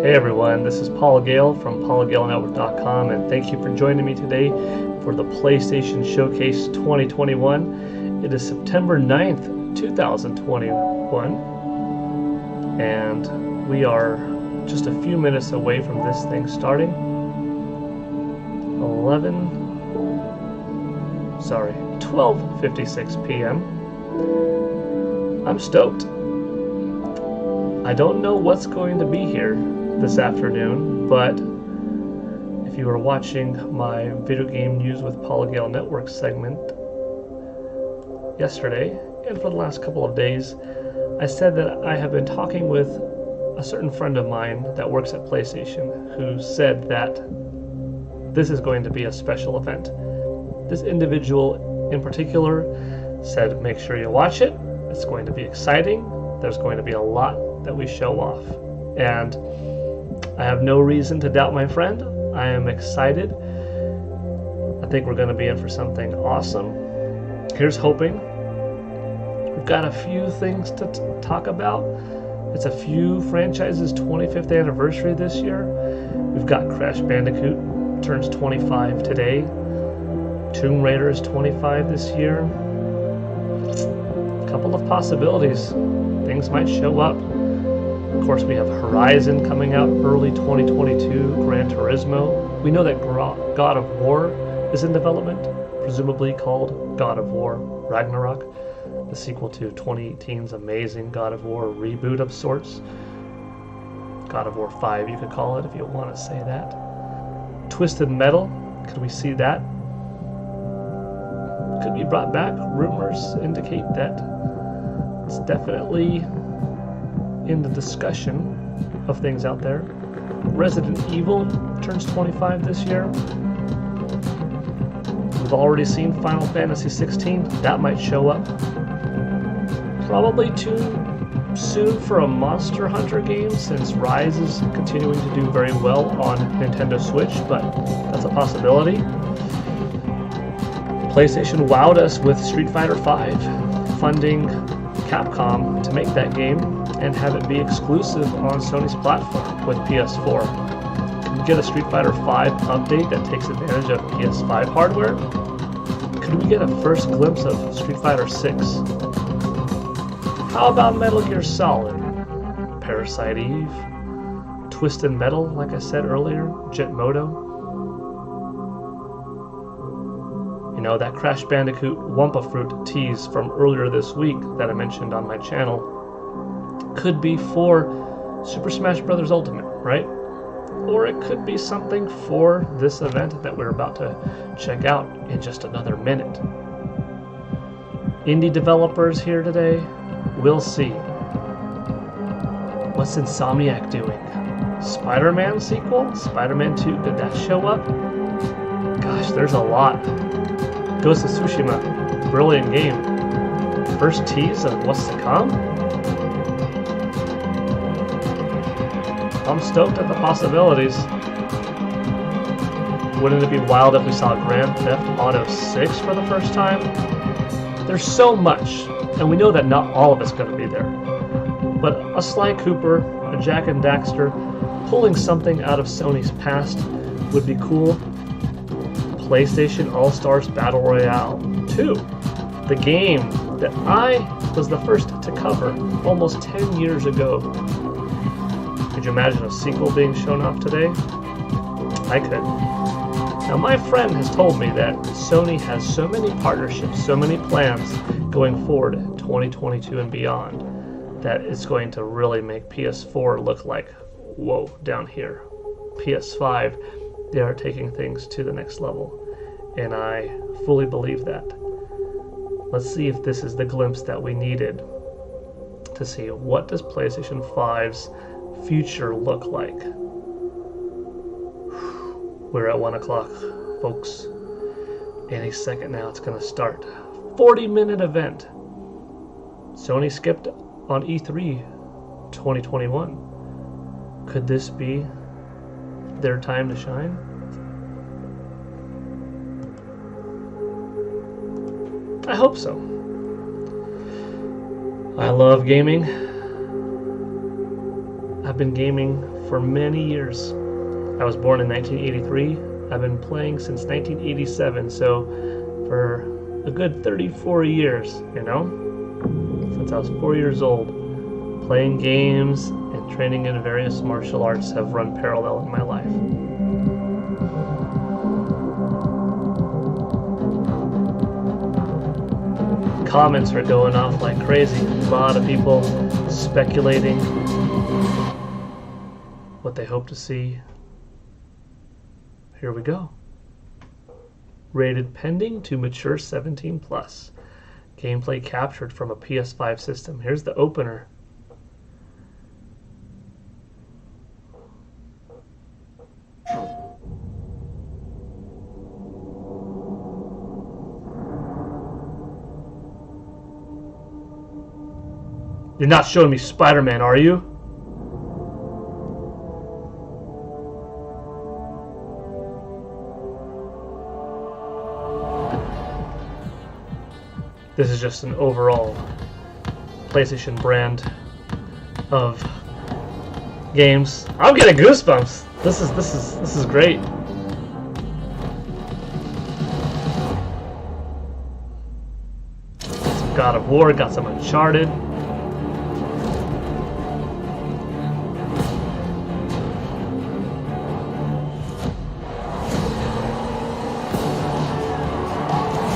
Hey everyone, this is Paul Gale from paulgalenetwork.com, and thank you for joining me today for the PlayStation Showcase 2021. It is September 9th, 2021, and we are just a few minutes away from this thing starting. 12:56 p.m. I'm stoked. I don't know what's going to be here this afternoon, but if you were watching my video game news with Paul Gale Network segment yesterday and for the last couple of days, I said that I have been talking with a certain friend of mine that works at PlayStation who said that this is going to be a special event. This individual in particular said, make sure you watch it. It's going to be exciting. There's going to be a lot that we show off. And I have no reason to doubt my friend. I am excited. I think we're going to be in for something awesome. Here's hoping. We've got a few things to talk about. It's a few franchises' 25th anniversary this year. We've got Crash Bandicoot turns 25 today. Tomb Raider is 25 this year. A couple of possibilities. Things might show up. Of course, we have Horizon coming out early 2022, Gran Turismo. We know that God of War is in development, presumably called God of War Ragnarok, the sequel to 2018's amazing God of War reboot of sorts. God of War 5, you could call it if you want to say that. Twisted Metal, could we see that? Could be brought back. Rumors indicate that it's definitely in the discussion of things out there. Resident Evil turns 25 this year. We've already seen Final Fantasy 16. That might show up. Probably too soon for a Monster Hunter game since Rise is continuing to do very well on Nintendo Switch, but that's a possibility. PlayStation wowed us with Street Fighter V, funding Capcom to make that game and have it be exclusive on Sony's platform with PS4. Can we get a Street Fighter V update that takes advantage of PS5 hardware? Could we get a first glimpse of Street Fighter 6? How about Metal Gear Solid? Parasite Eve? Twisted Metal, like I said earlier? Jet Moto? You know, that Crash Bandicoot Wumpa Fruit tease from earlier this week that I mentioned on my channel could be for Super Smash Bros. Ultimate, right? Or it could be something for this event that we're about to check out in just another minute. Indie developers here today, we'll see. What's Insomniac doing? Spider-Man sequel? Spider-Man 2, did that show up? Gosh, there's a lot. Ghost of Tsushima, brilliant game. First tease of what's to come? I'm stoked at the possibilities. Wouldn't it be wild if we saw Grand Theft Auto 6 for the first time? There's so much, and we know that not all of it's going to be there. But a Sly Cooper, a Jak and Daxter, pulling something out of Sony's past would be cool. PlayStation All-Stars Battle Royale 2, the game that I was the first to cover almost 10 years ago. Could you imagine a sequel being shown off today? I could. Now my friend has told me that Sony has so many partnerships, so many plans going forward in 2022 and beyond that it's going to really make PS4 look like, whoa, down here. PS5, they are taking things to the next level, and I fully believe that. Let's see if this is the glimpse that we needed to see what does PlayStation 5's future look like. We're at 1 o'clock, folks. Any second now it's going to start. 40-minute event. Sony skipped on E3 2021. Could this be their time to shine? I hope so. I love gaming. I've I've been gaming for many years. I was born in 1983. I've been playing since 1987, so for a good 34 years, you know? Since I was 4 years old. Playing games and training in various martial arts have run parallel in my life. Comments are going off like crazy. A lot of people speculating what they hope to see. Here we go. Rated pending to mature 17 plus. Gameplay captured from a PS5 system. Here's the opener. You're not showing me Spider-Man, are you? This is just an overall PlayStation brand of games. I'm getting goosebumps. This is great. Some God of War, got some Uncharted.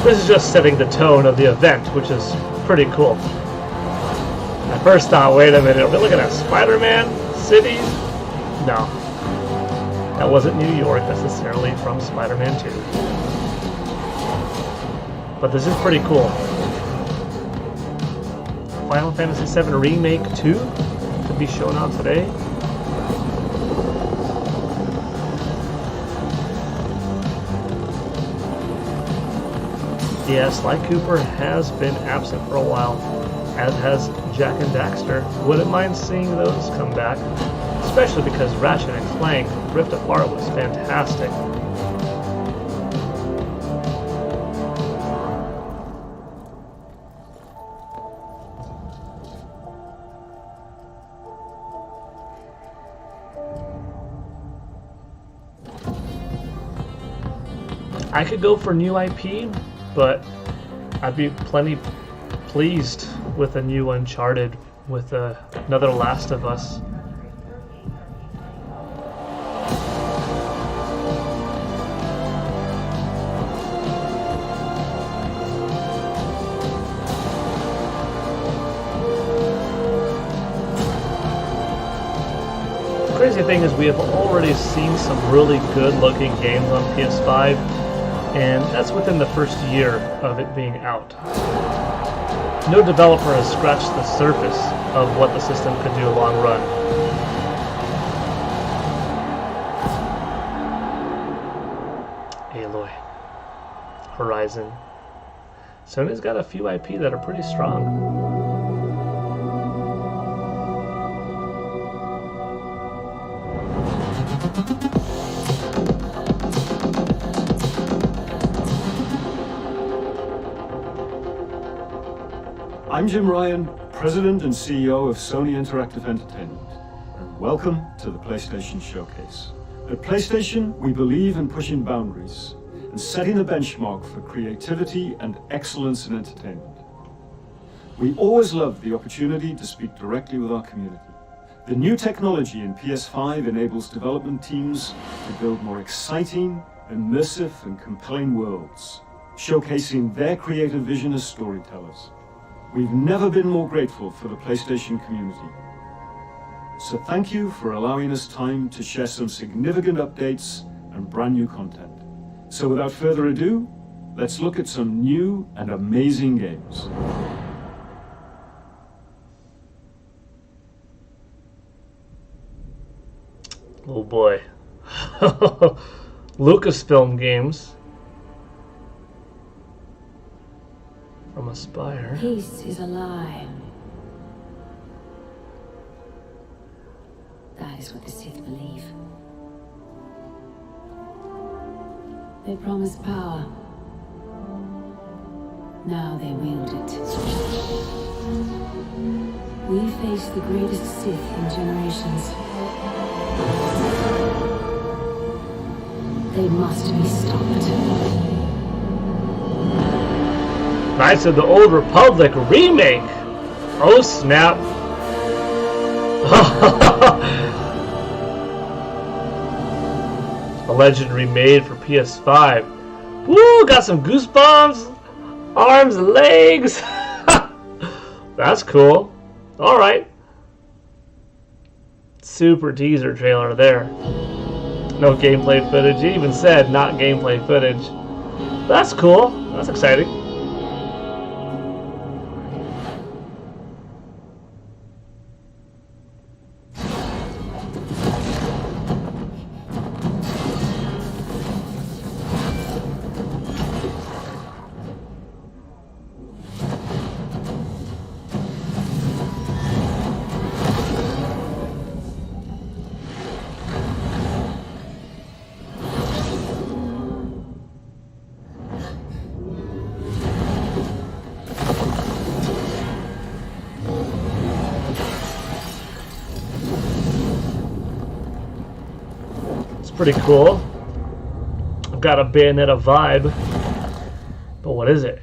This is just setting the tone of the event, which is pretty cool. I first thought, wait a minute, are we looking at Spider-Man City? No. That wasn't New York necessarily from Spider-Man 2. But this is pretty cool. Final Fantasy VII Remake 2 to be shown on today. Yes, Sly Cooper has been absent for a while, as has Jak and Daxter. Wouldn't mind seeing those come back, especially because Ratchet and Clank Rift Apart was fantastic. I could go for new IP, but I'd be plenty pleased with a new Uncharted, with another Last of Us. The crazy thing is we have already seen some really good looking games on PS5, and that's within the first year of it being out. No developer has scratched the surface of what the system could do long run. Aloy, Horizon. Sony's got a few IP that are pretty strong. I'm Jim Ryan, President and CEO of Sony Interactive Entertainment, and welcome to the PlayStation Showcase. At PlayStation, we believe in pushing boundaries and setting the benchmark for creativity and excellence in entertainment. We always love the opportunity to speak directly with our community. The new technology in PS5 enables development teams to build more exciting, immersive, and compelling worlds, showcasing their creative vision as storytellers. We've never been more grateful for the PlayStation community. So thank you for allowing us time to share some significant updates and brand new content. So without further ado, let's look at some new and amazing games. Oh boy. Lucasfilm games. From Aspire. Peace is a lie. That is what the Sith believe. They promise power. Now they wield it. We face the greatest Sith in generations. They must be stopped. Knights of the Old Republic remake. Oh snap. A Legend remade for PS5. Woo, got some goosebumps. Arms and legs. That's cool. Alright. Super teaser trailer there. No gameplay footage. He even said not gameplay footage. That's cool. That's exciting. Pretty cool. I've got a Bayonetta vibe, but what is it?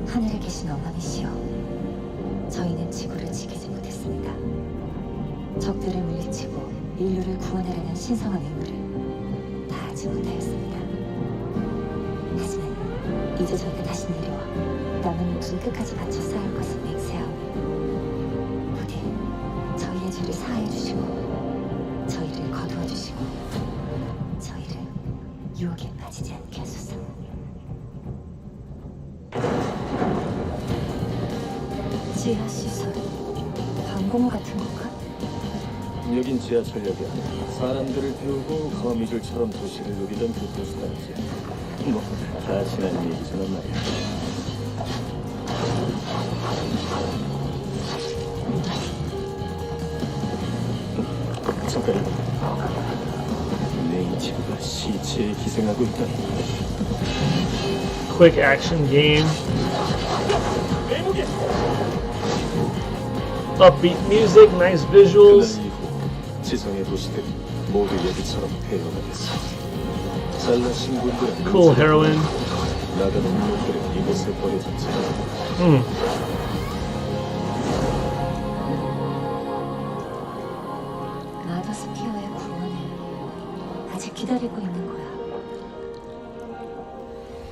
하늘에 계신 어머니시여, 저희는 지구를 지키지 못했습니다. 적들을 물리치고 인류를 구원하려는 신성한 임무를 다하지 못하였습니다. 하지만 이제 저희가 다시 내려와 남은 목숨 끝까지 바쳐 싸울 것을 맹세하오니 부디 저희의 죄를 사하여 주시고 저희를 거두어 주시고 저희를 유혹에 빠지지 않게 하소서. 지하 시설, 방공호 같은 건가? 여긴 지하철역이야. 사람들을 태우고 거미줄처럼 도시를 누비던 교통수단이지. 뭐, 다 지난 얘기지만 말이야. 잠깐. 내 지구가 시체에 기생하고 있다니. Quick action game. Upbeat music, nice visuals. 그날 이후 지성의 도시들이 모두 여기처럼 폐허하겠어. 잘나신 분들은 Cool heroine. 나가는 인물들은 이곳에 버려졌지. 마더스피어의 구원을 아직 기다리고 있는 거야.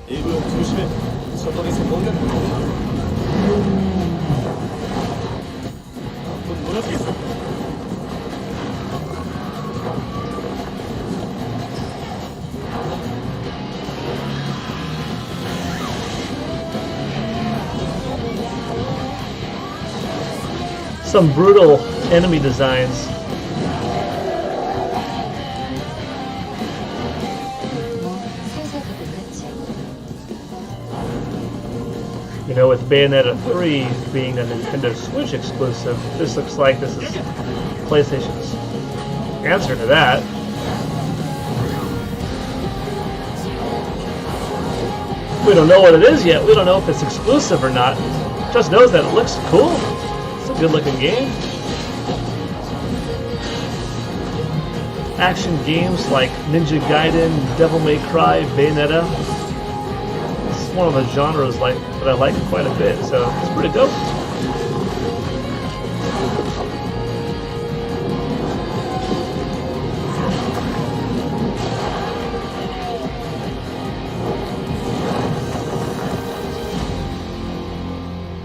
이분 조심해. 저쪽에서 뭔가 문 무너지겠어. Some brutal enemy designs. 뭐 살살 놀랐지. You know, with Bayonetta 3 being a Nintendo Switch exclusive, this looks like this is PlayStation's answer to that. We don't know what it is yet. We don't know if it's exclusive or not. Just knows that it looks cool. It's a good looking game. Action games like Ninja Gaiden, Devil May Cry, Bayonetta. It's one of the genres that I like quite a bit, so it's pretty dope.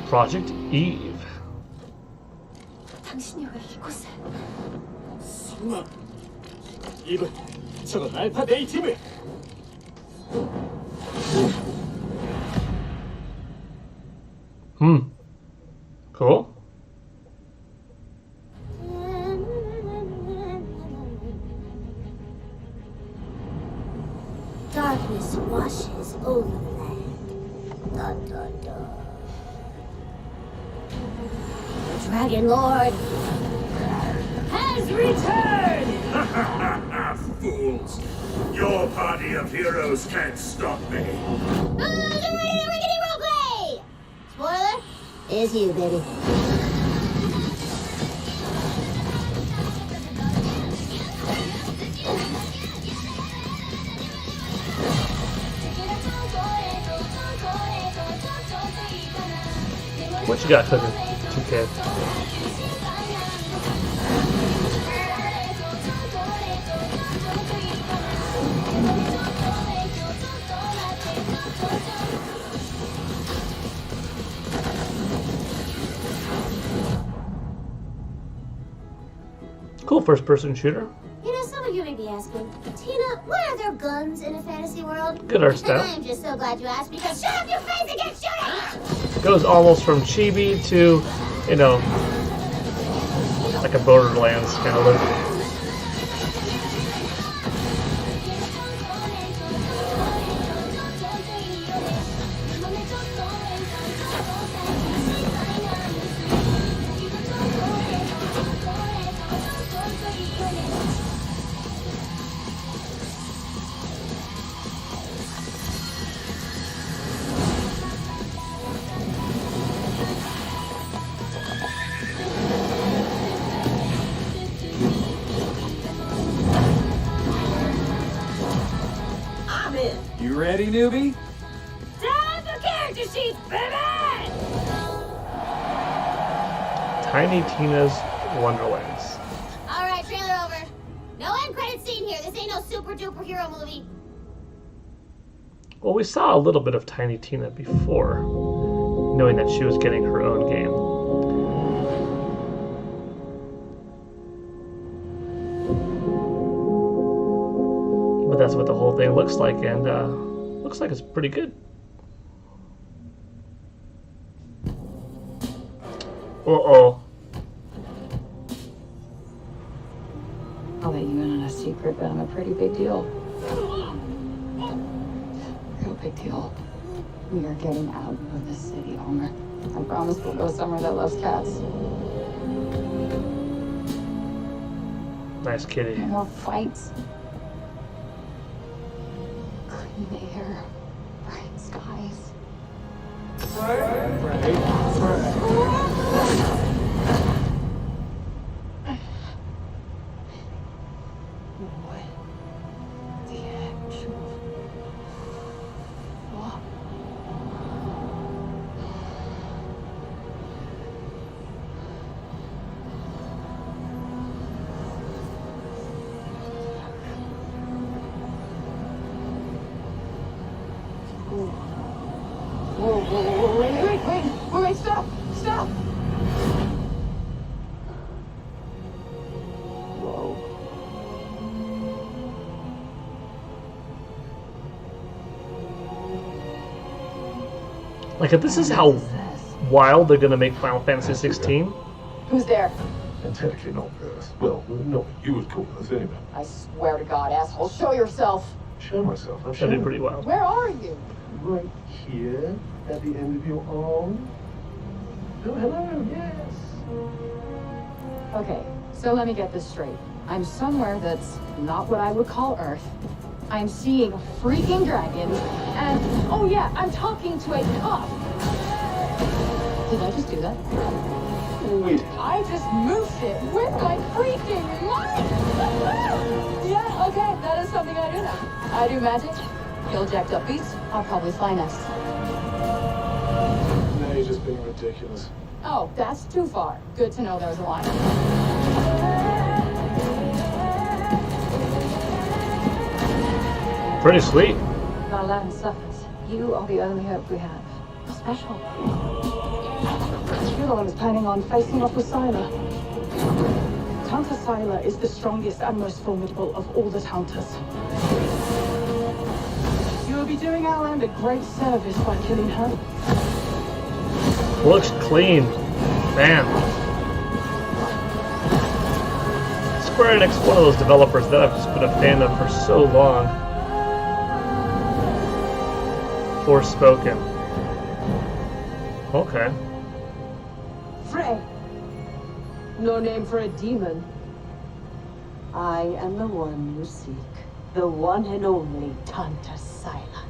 Project Eve. 당신이 왜 이곳에? 설마 이분 저건 알파 네이티브. Cool. Darkness washes over the land. Dun, dun, dun. Dragon Lord has returned! Fools! Your party of heroes can't stop me. Rickety roleplay! Spoiler, is you, baby. What you got cooking, 2K? Cool first-person shooter. You know, some of you may be asking, Tina, why are there guns in a fantasy world? Good art And style. I'm just so glad you asked because shut up your face and get shooting! Goes almost from chibi to, you know, like a Borderlands kind of look. You ready, newbie? Time for character sheets, baby! Tiny Tina's Wonderlands. Alright, trailer over. No end credit scene here. This ain't no super duper hero movie. Well, we saw a little bit of Tiny Tina before, knowing that she was getting her own game. But that's what the whole thing looks like, and looks like it's pretty good. Uh-oh. I'll let you in on a secret, but I'm a pretty big deal. Real big deal. We are getting out of this city, Homer. I promise we'll go somewhere that loves cats. Nice kitty. No more fights. Clean air. Bright skies. What the actual fuck? Whoa, wait, stop! Whoa. Like, if this is how wild they're gonna make Final Fantasy 16, Who's there? And technically not Earth. Well, no, you would call Earth anyway. I swear to God, asshole, show yourself! Show myself. I'm that'd be pretty wild. Where are you? Right here, at the end of your arm. Oh, hello, yes. Okay, so let me get this straight. I'm somewhere that's not what I would call Earth. I'm seeing freaking dragons, and oh yeah, I'm talking to a cop. Did I just do that? Wait. I just moved it with my freaking mind! Yeah, okay, that is something I do now. I do magic, kill jacked up beats, I'll probably fly next. Now you're just being ridiculous. Oh, that's too far. Good to know there's a line. Pretty sweet. If our land suffers, you are the only hope we have. You're special. You're the one who's planning on facing off with Sylar. Tanta Sylar is the strongest and most formidable of all the Tantas. You will be doing our land a great service by killing her. Looks clean. Man. Square Enix, one of those developers that I've just been a fan of for so long. Forspoken. Okay. Frey, No name for a demon. I am the one you seek. The one and only Tanta Sila.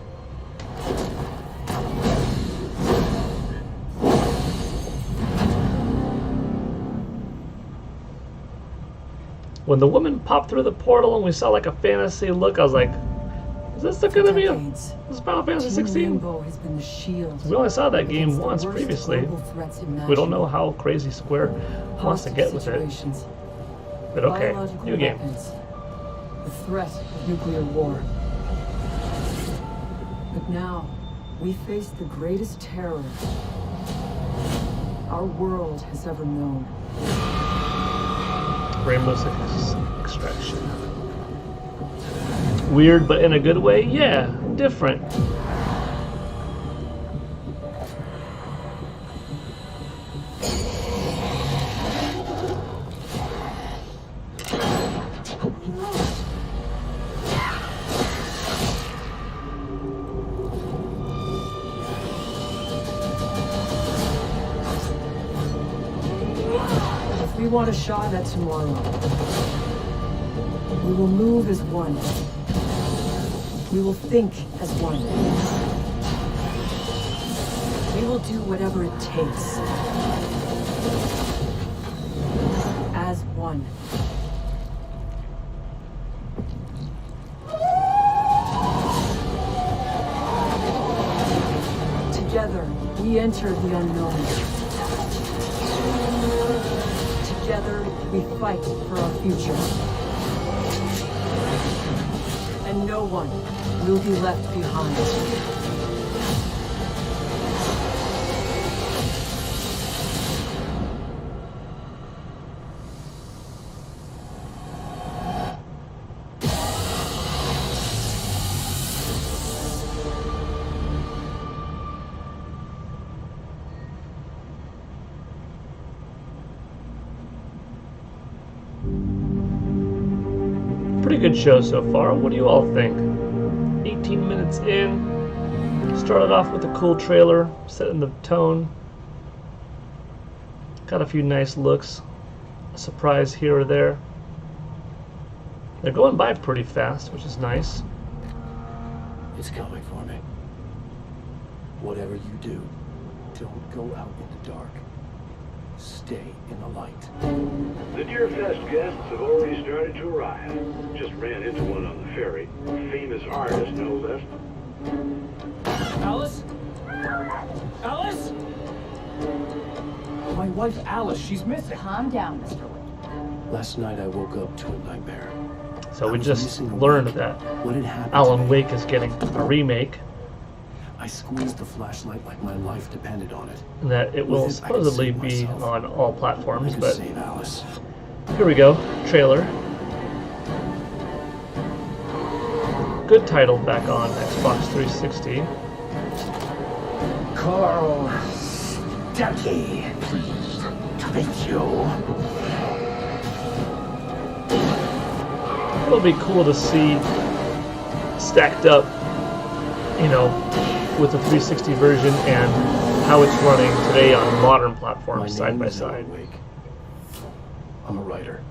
When the woman popped through the portal and we saw like a fantasy look, I was like, is this gonna be this is Final Fantasy 16? Has been the shield. We only saw that game once previously. We don't know how crazy Square wants to get with it. But okay, new game. The threat of nuclear war. But now, we face the greatest terror our world has ever known. Rainbow Six Extraction. Weird, but in a good way? Yeah, different. If we want a shot at tomorrow, we will move as one. We will think as one. We will do whatever it takes. As one. Together, we enter the unknown. Together, we fight for our future. And no one will be left behind. Pretty good show so far. What do you all think? 18 minutes in. Started off with a cool trailer, setting the tone. Got a few nice looks. A surprise here or there. They're going by pretty fast, which is nice. It's coming for me. Whatever you do, don't go out in the dark. Stay in the light. The Deer Fest guests have already started to arrive. Just ran into one on the ferry. A famous artist, no less. Alice? Alice? My wife Alice, she's missing. Calm down, Mr. Wood. Last night I woke up to a nightmare. So we I was just missing a learned week. that What had happened Alan to me? Wake is getting a remake, I squeezed the flashlight like my life depended on it. and that it will With it, I could supposedly save be myself. on all I platforms, could but save Alice. here we go. Trailer. Good title back on Xbox 360. Carl Stucky. Pleased to meet you. It'll be cool to see stacked up, you know, with the 360 version and how it's running today on modern My platforms side name by is side. Alan Wake. I'm a writer.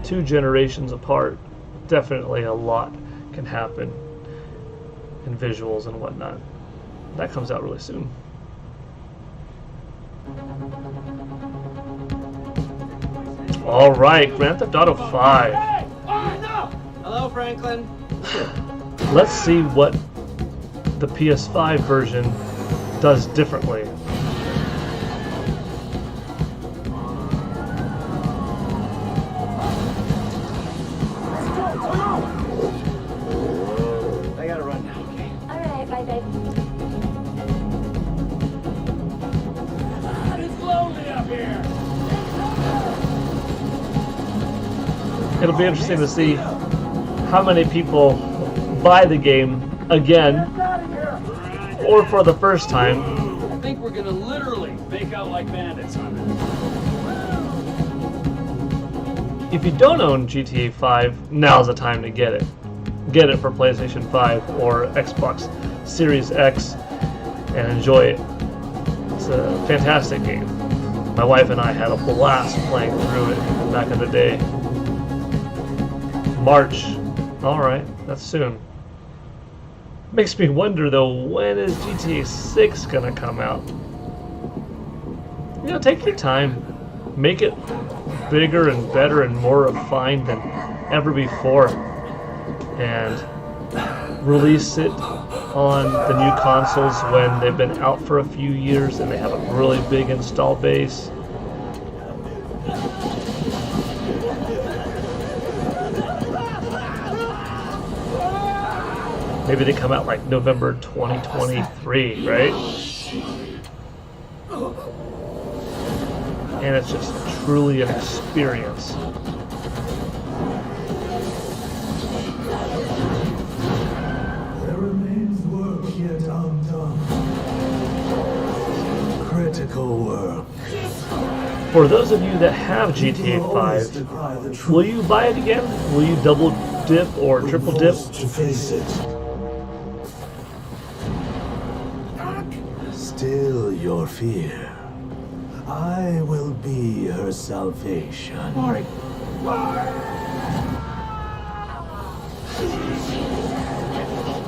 2 generations apart, definitely a lot can happen in visuals and whatnot. That comes out really soon. All right, Grand Theft Auto 5. Hello, Franklin. Let's see what the PS5 version does differently. I gotta run now, okay? Alright, bye, babe. It's lonely up here. It'll be interesting to see how many people buy the game again or for the first time. I think we're gonna literally make out like bandits on it. If you don't own GTA 5, now's the time to get it. Get it for PlayStation 5 or Xbox Series X and enjoy it. It's a fantastic game. My wife and I had a blast playing through it back in the day. March. Alright, that's soon. Makes me wonder though, when is GTA 6 gonna come out? You know, take your time. Make it bigger and better and more refined than ever before. And release it on the new consoles when they've been out for a few years and they have a really big install base. Maybe they come out like November 2023, right? And it's just truly an experience. There remains work yet undone. Critical work. For those of you that have GTA 5, will you buy it again? Will you double dip or triple dip? To face it. Still your fear. I will be her salvation.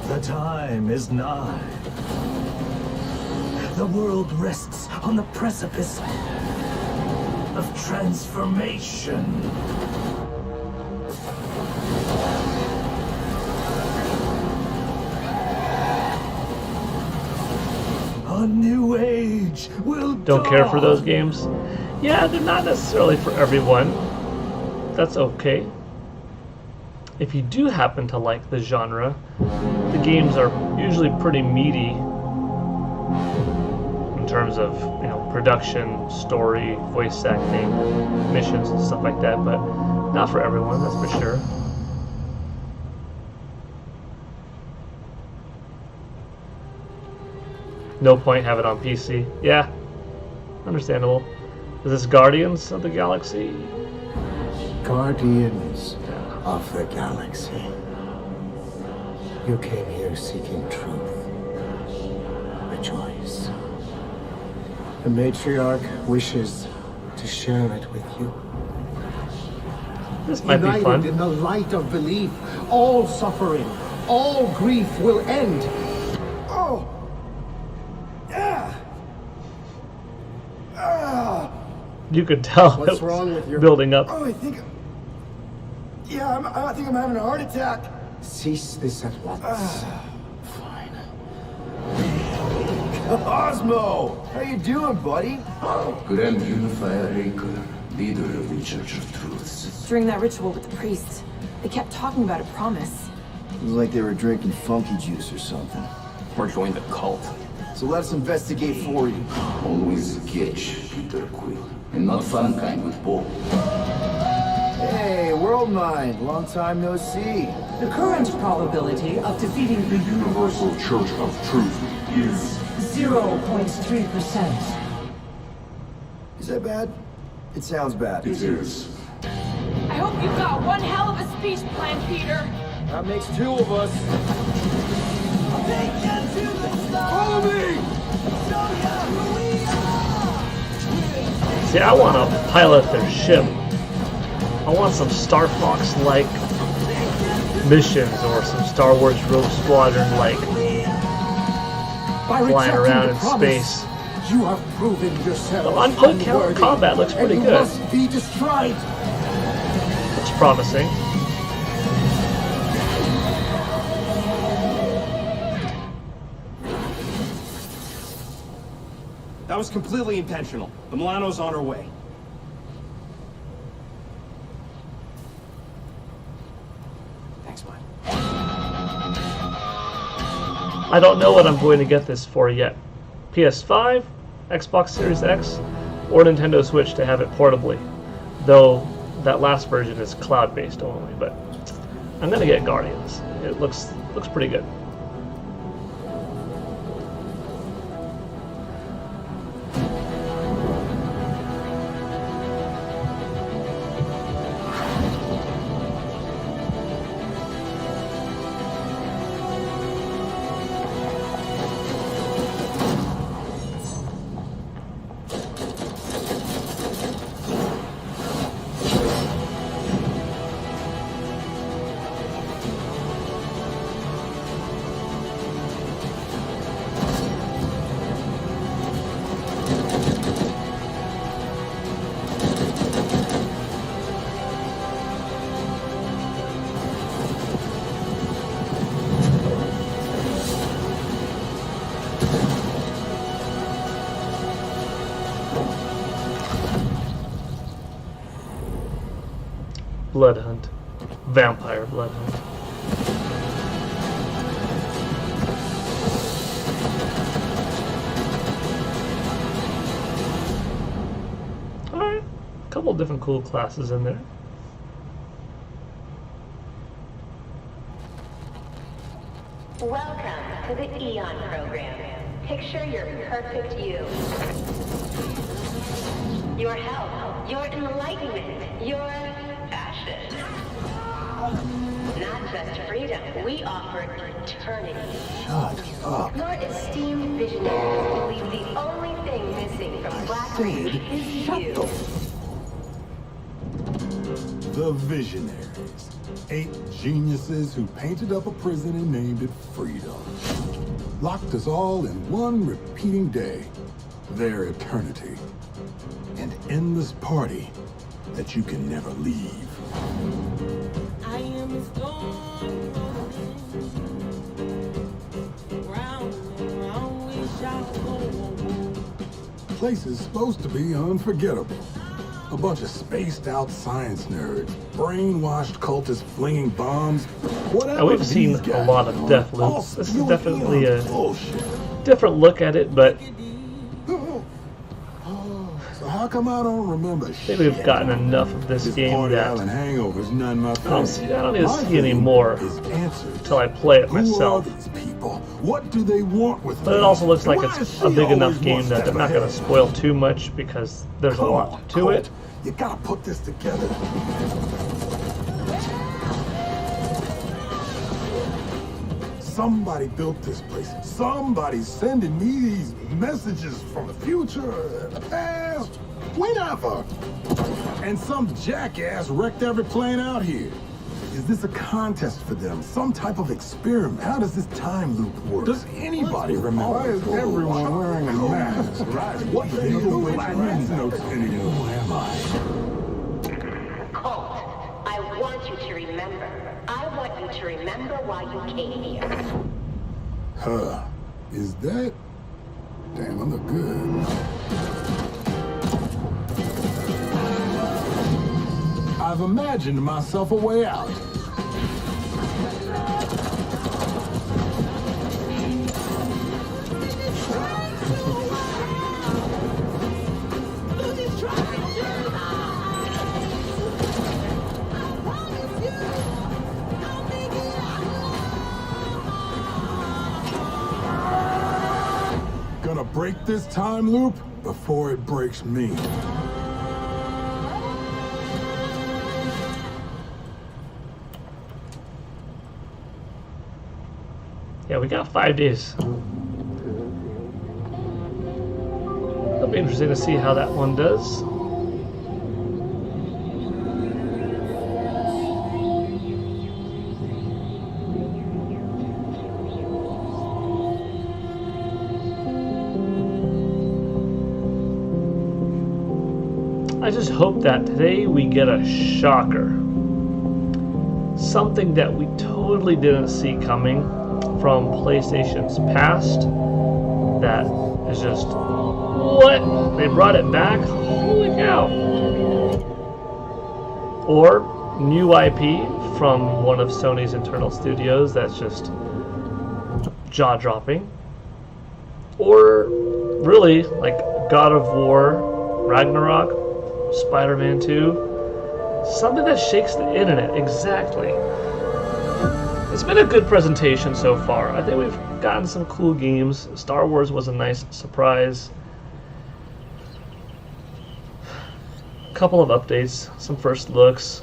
The time is nigh. The world rests on the precipice of transformation. A new age will Don't care for those games? Yeah, they're not necessarily for everyone. That's okay. If you do happen to like the genre, the games are usually pretty meaty in terms of, you know, production, story, voice acting, missions and stuff like that, but not for everyone, that's for sure. No point have it on PC. Yeah, understandable. Is this Guardians of the Galaxy? Guardians of the Galaxy. You came here seeking truth. Rejoice. The matriarch wishes to share it with you. This might be United fun. in the light of belief, all suffering, all grief will end. Oh! You could tell What's it was wrong with your- building up. Oh, I think I'm having a heart attack. Cease this at once. Fine. Osmo! How you doing, buddy? Grand Unifier Raker, leader of the Church of Truths. During that ritual with the priest, they kept talking about a promise. It was like they were drinking funky juice or something. Or join the cult. So let's investigate for you. Always catch Peter Quill. And not fun kind with Paul. Hey, World Mind, long time no see. The current probability of defeating the Universal Church of Truth is 0.3%. Is that bad? It sounds bad. It is. I hope you've got one hell of a speech plan, Peter. That makes two of us. Follow me! See, I want to pilot their ship. I want some Star Fox-like missions or some Star Wars Rogue Squadron-like flying around in space. You have proven yourself The on-foot unworthy, combat looks pretty and you good. must be destroyed. Looks promising. That was completely intentional. The Milano's on her way. Thanks, bud. I don't know what I'm going to get this for yet. PS5, Xbox Series X, or Nintendo Switch to have it portably. Though that last version is cloud-based only, but I'm gonna get Guardians. It looks pretty good. Blood Hunt. Vampire Blood Hunt. Alright. A couple different cool classes in there. Welcome to the Eon program. Picture your perfect you. Your health, your enlightenment, your fashion. Not just freedom, we offer eternity. Shut up. Your esteemed visionaries believe the only thing missing from Black Reach is you. The Visionaries. 8 geniuses who painted up a prison and named it Freedom. Locked us all in one repeating day. Their eternity. An endless party that you can never leave. I am a storm round and round we shall go. The place is supposed to be unforgettable. A bunch of spaced out science nerds, brainwashed cultists flinging bombs. Whatever. Now, we've seen a lot of death loops. This is definitely a different look at it, but so how come I don't remember I think we've gotten enough of this game that hangovers, none my I don't need to see any more until I play it myself. What do they want with But it also looks like it's a big enough game that they're not going to spoil too much because there's a lot to it. You gotta put this together. Somebody built this place. Somebody's sending me these messages from the future, the past, whenever. And some jackass wrecked every plane out here. Is this a contest for them? Some type of experiment? How does this time loop work? Does anybody remember? Why is everyone wearing a mask? What the hell notes anymore? Who am I? Colt, I want you to remember. I want you to remember why you came here. Huh. Is that? Damn, I look good. I've imagined myself a way out. Gonna break this time loop before it breaks me. Yeah, we got 5 days. It'll be interesting to see how that one does. I just hope that today we get a shocker. Something that we totally didn't see coming from PlayStation's past. That is just, what? They brought it back? Holy cow. Or new IP from one of Sony's internal studios that's just jaw-dropping. Or really, like God of War, Ragnarok, Spider-Man 2, something that shakes the internet, exactly. It's been a good presentation so far. I think we've gotten some cool games. Star Wars was a nice surprise. A couple of updates, some first looks.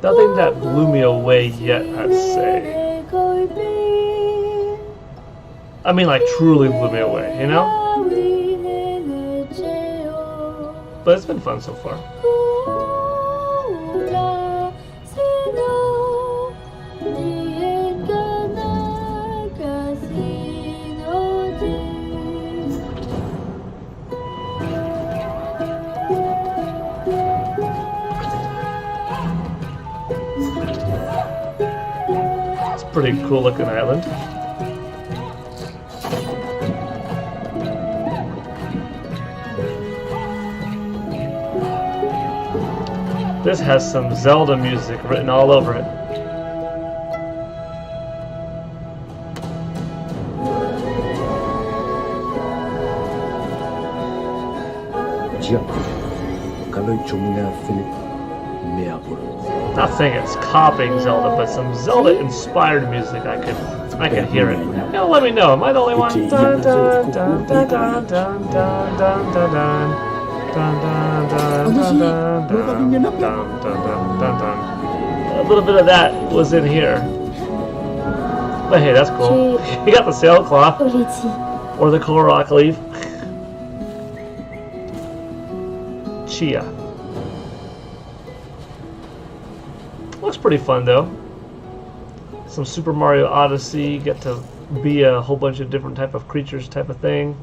Nothing that blew me away yet, I'd say. I mean, like, truly blew me away, you know? But it's been fun so far. It's a pretty cool looking island. This has some Zelda music written all over it. Not saying it's copying Zelda, but some Zelda-inspired music. I could hear it. Yeah, let me know. Am I the only one? Dun, dun, dun, dun, dun, dun, dun, dun, dun, dun. Dun, dun, dun, dun, dun, dun, dun, dun, dun, dun, dun. A little bit of that was in here. But hey, that's cool. You got the sailcloth. Or the Korok leaf. Chia. Looks pretty fun though. Some Super Mario Odyssey. Get to be a whole bunch of different type of creatures type of thing.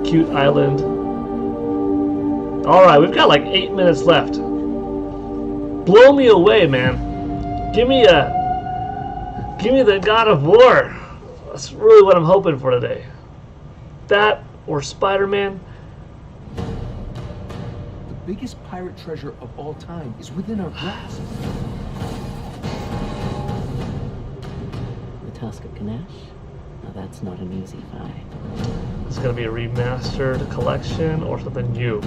Cute island. Alright, we've got like 8 minutes left. Blow me away, man. Give me the God of War. That's really what I'm hoping for today. That or Spider-Man. The biggest pirate treasure of all time is within our grasp. The Tusk of Ganesh? Now that's not an easy find. It's going to be a remastered collection or something new.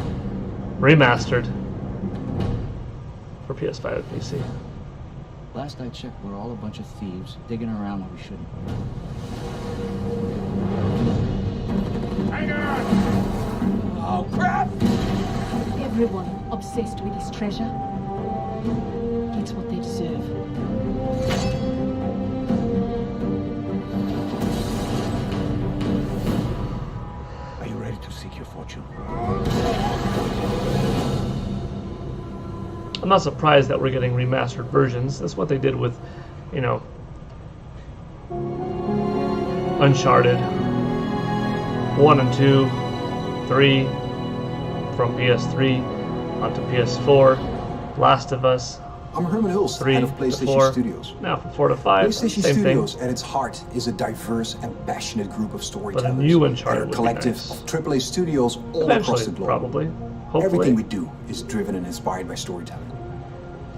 Remastered. For PS5 and PC. Last I checked, we're all a bunch of thieves digging around when we shouldn't. Hang on! Oh, crap! Everyone obsessed with this treasure gets what they deserve. Are you ready to seek your fortune? I'm not surprised that we're getting remastered versions. That's what they did with, you know, Uncharted 1 and 2, 3 from PS3 onto PS4, Last of Us. I'm Herman Hulst, 3 head of to PlayStation 4. Studios. Now from 4 to 5, PlayStation same Studios thing. at its heart is a diverse and passionate group of storytellers. But a new Uncharted and a would be collective nice. of AAA studios all Eventually, across the globe. probably. Hopefully. Everything we do is driven and inspired by storytelling.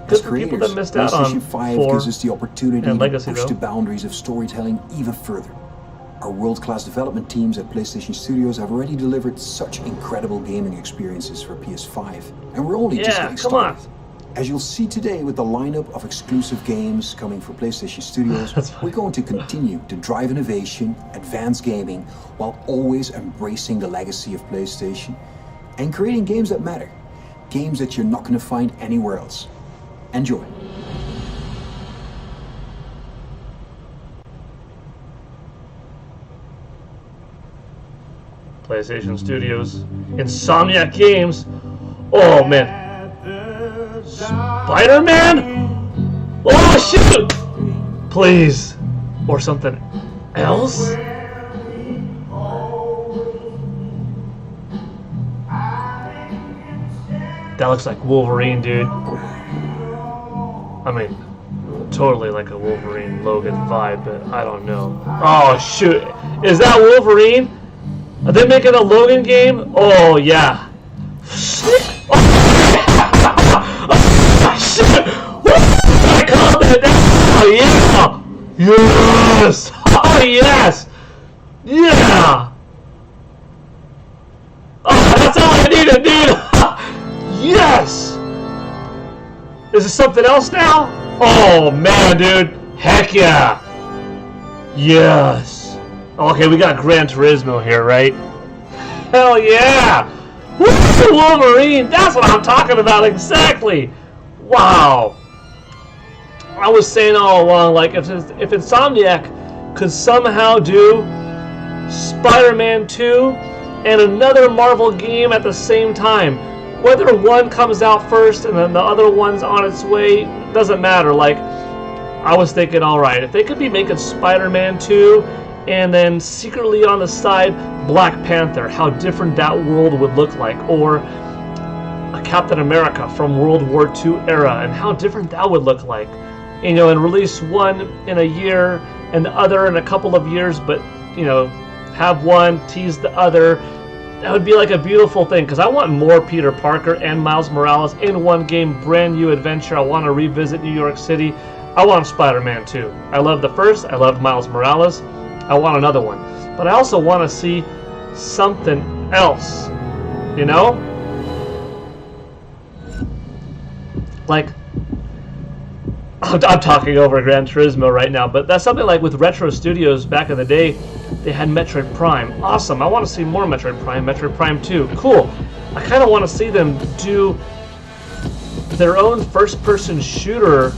Good As for people creators, that missed out on PlayStation 5 4 gives us the opportunity and to Legacy, push though. the boundaries of storytelling even further. Our world-class development teams at PlayStation Studios have already delivered such incredible gaming experiences for PS5, and we're only just getting started. As you'll see today with the lineup of exclusive games coming for PlayStation Studios, we're going to continue to drive innovation, advance gaming, while always embracing the legacy of PlayStation and creating games that matter. Games that you're not going to find anywhere else. Enjoy. PlayStation Studios, Insomniac Games. Oh man, Spider-Man? Oh shoot! Please, or something else? That looks like Wolverine, dude. I mean, totally like a Wolverine Logan vibe, but I don't know. Oh shoot, is that Wolverine? Are they making a Logan game? Oh yeah. Oh shit! I called it! Oh yeah! Yes! Oh yes! Yeah! Oh, that's all I needed, dude! Yes! Is it something else now? Oh man, dude! Heck yeah! Yes! Okay, we got Gran Turismo here, right? Hell yeah! Woo! Wolverine! That's what I'm talking about exactly! Wow! I was saying all along, like, if Insomniac could somehow do Spider-Man 2 and another Marvel game at the same time, whether one comes out first and then the other one's on its way, doesn't matter. Like, I was thinking, alright, if they could be making Spider-Man 2 and then secretly on the side, Black Panther, how different that world would look like, or a Captain America from World War II era, and how different that would look like. You know, and release one in a year and the other in a couple of years, but, you know, have one, tease the other, That would be like a beautiful thing, because I want more Peter Parker and Miles Morales in one game, brand new adventure. I want to revisit New York City. I want Spider-Man 2. I love the first. I love Miles Morales. I want another one. But I also want to see something else, you know? Like, I'm talking over Gran Turismo right now, but that's something like with Retro Studios back in the day. They had Metroid Prime. Awesome. I want to see more Metroid Prime. Metroid Prime 2. Cool. I kind of want to see them do their own first-person shooter,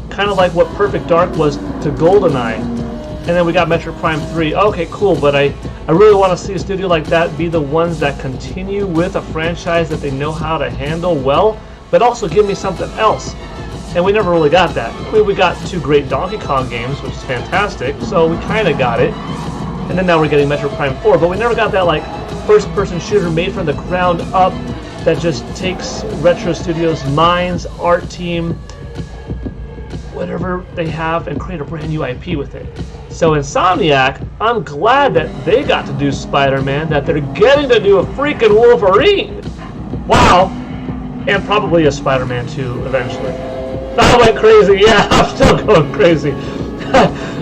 kind of like what Perfect Dark was to GoldenEye. And then we got Metroid Prime 3. Okay, cool, but I really want to see a studio like that be the ones that continue with a franchise that they know how to handle well, but also give me something else. And we never really got that. I mean, we got 2 great Donkey Kong games, which is fantastic, so we kind of got it. And then now we're getting Metroid Prime 4, but we never got that like first-person shooter made from the ground up that just takes Retro Studios' minds, art team, whatever they have, and create a brand new IP with it. So Insomniac, I'm glad that they got to do Spider-Man, that they're getting to do a freaking Wolverine. Wow. And probably a Spider-Man 2 eventually. I went crazy. Yeah, I'm still going crazy.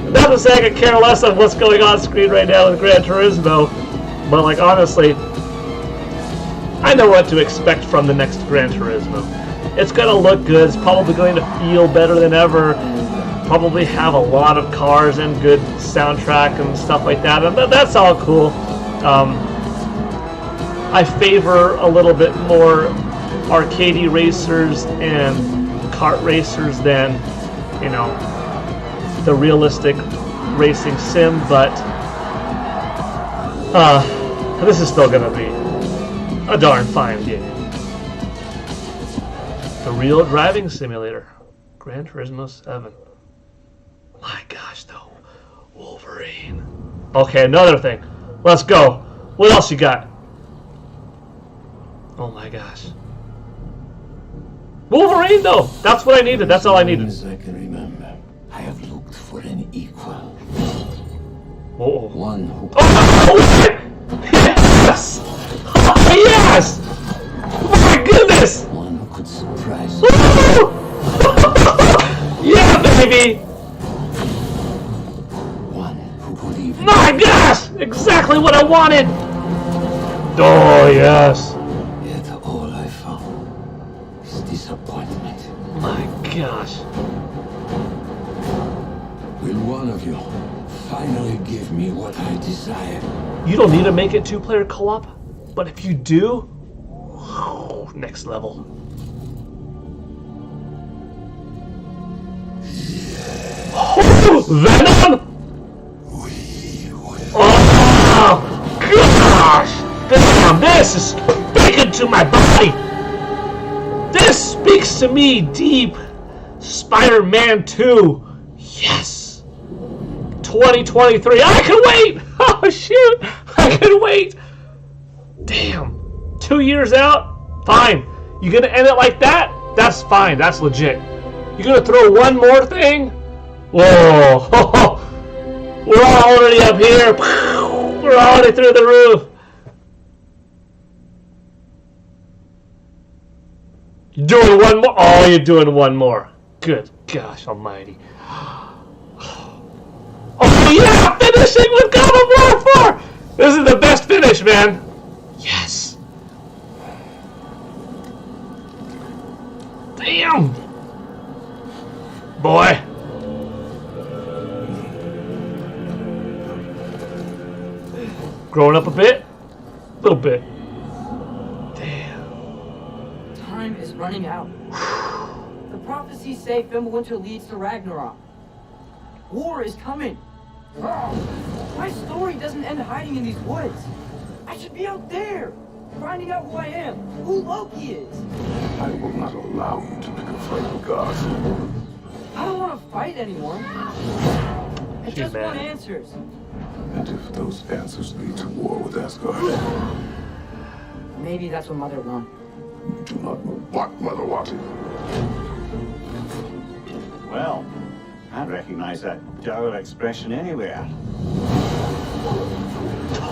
Not to say I could care less on what's going on screen right now with Gran Turismo, but like honestly, I know what to expect from the next Gran Turismo. It's going to look good. It's probably going to feel better than ever. Probably have a lot of cars and good soundtrack and stuff like that, and that's all cool. I favor a little bit more arcadey racers and kart racers than, you know, the realistic racing sim, but this is still gonna be a darn fine game. The real driving simulator, Gran Turismo 7. My gosh, though, Wolverine. Okay, another thing. Let's go. What else you got? Oh my gosh. Wolverine, though. That's what I needed. That's all I needed. As I can remember, I have looked for an equal. Whoa. One who. Oh! Yes! Oh, yes! My goodness! One who could surprise. Yeah, baby! One who could even. My gosh! Exactly what I wanted! Oh, yes. Yet all I found is disappointment. My gosh. Will one of you finally give me what I desire? You don't need to make it 2-player co-op, but if you do, next level. Oh, Venom! Oh, gosh! Damn, this is speaking to my body! This speaks to me deep. Spider-Man 2. Yes! 2023. I can wait! Oh, shoot! I can wait! Damn. 2 years out? Fine. You gonna end it like that? That's fine. That's legit. You gonna throw one more thing? Whoa! We're already up here. We're already through the roof. You're doing one more? Oh, you're doing one more. Good gosh almighty. Oh yeah! Finishing with God of War 4! This is the best finish, man. Yes. Damn. Boy. Growing up a bit? A little bit. Time is running out. The prophecies say Fimbulwinter leads to Ragnarok. War is coming. My story doesn't end hiding in these woods. I should be out there, finding out who I am, who Loki is. I will not allow you to pick a fight with God. I don't want to fight anyone. I just want answers. And if those answers lead to war with Asgard? Maybe that's what Mother wants. You do not know what Mother wanted. Well, I recognize that dour expression anywhere.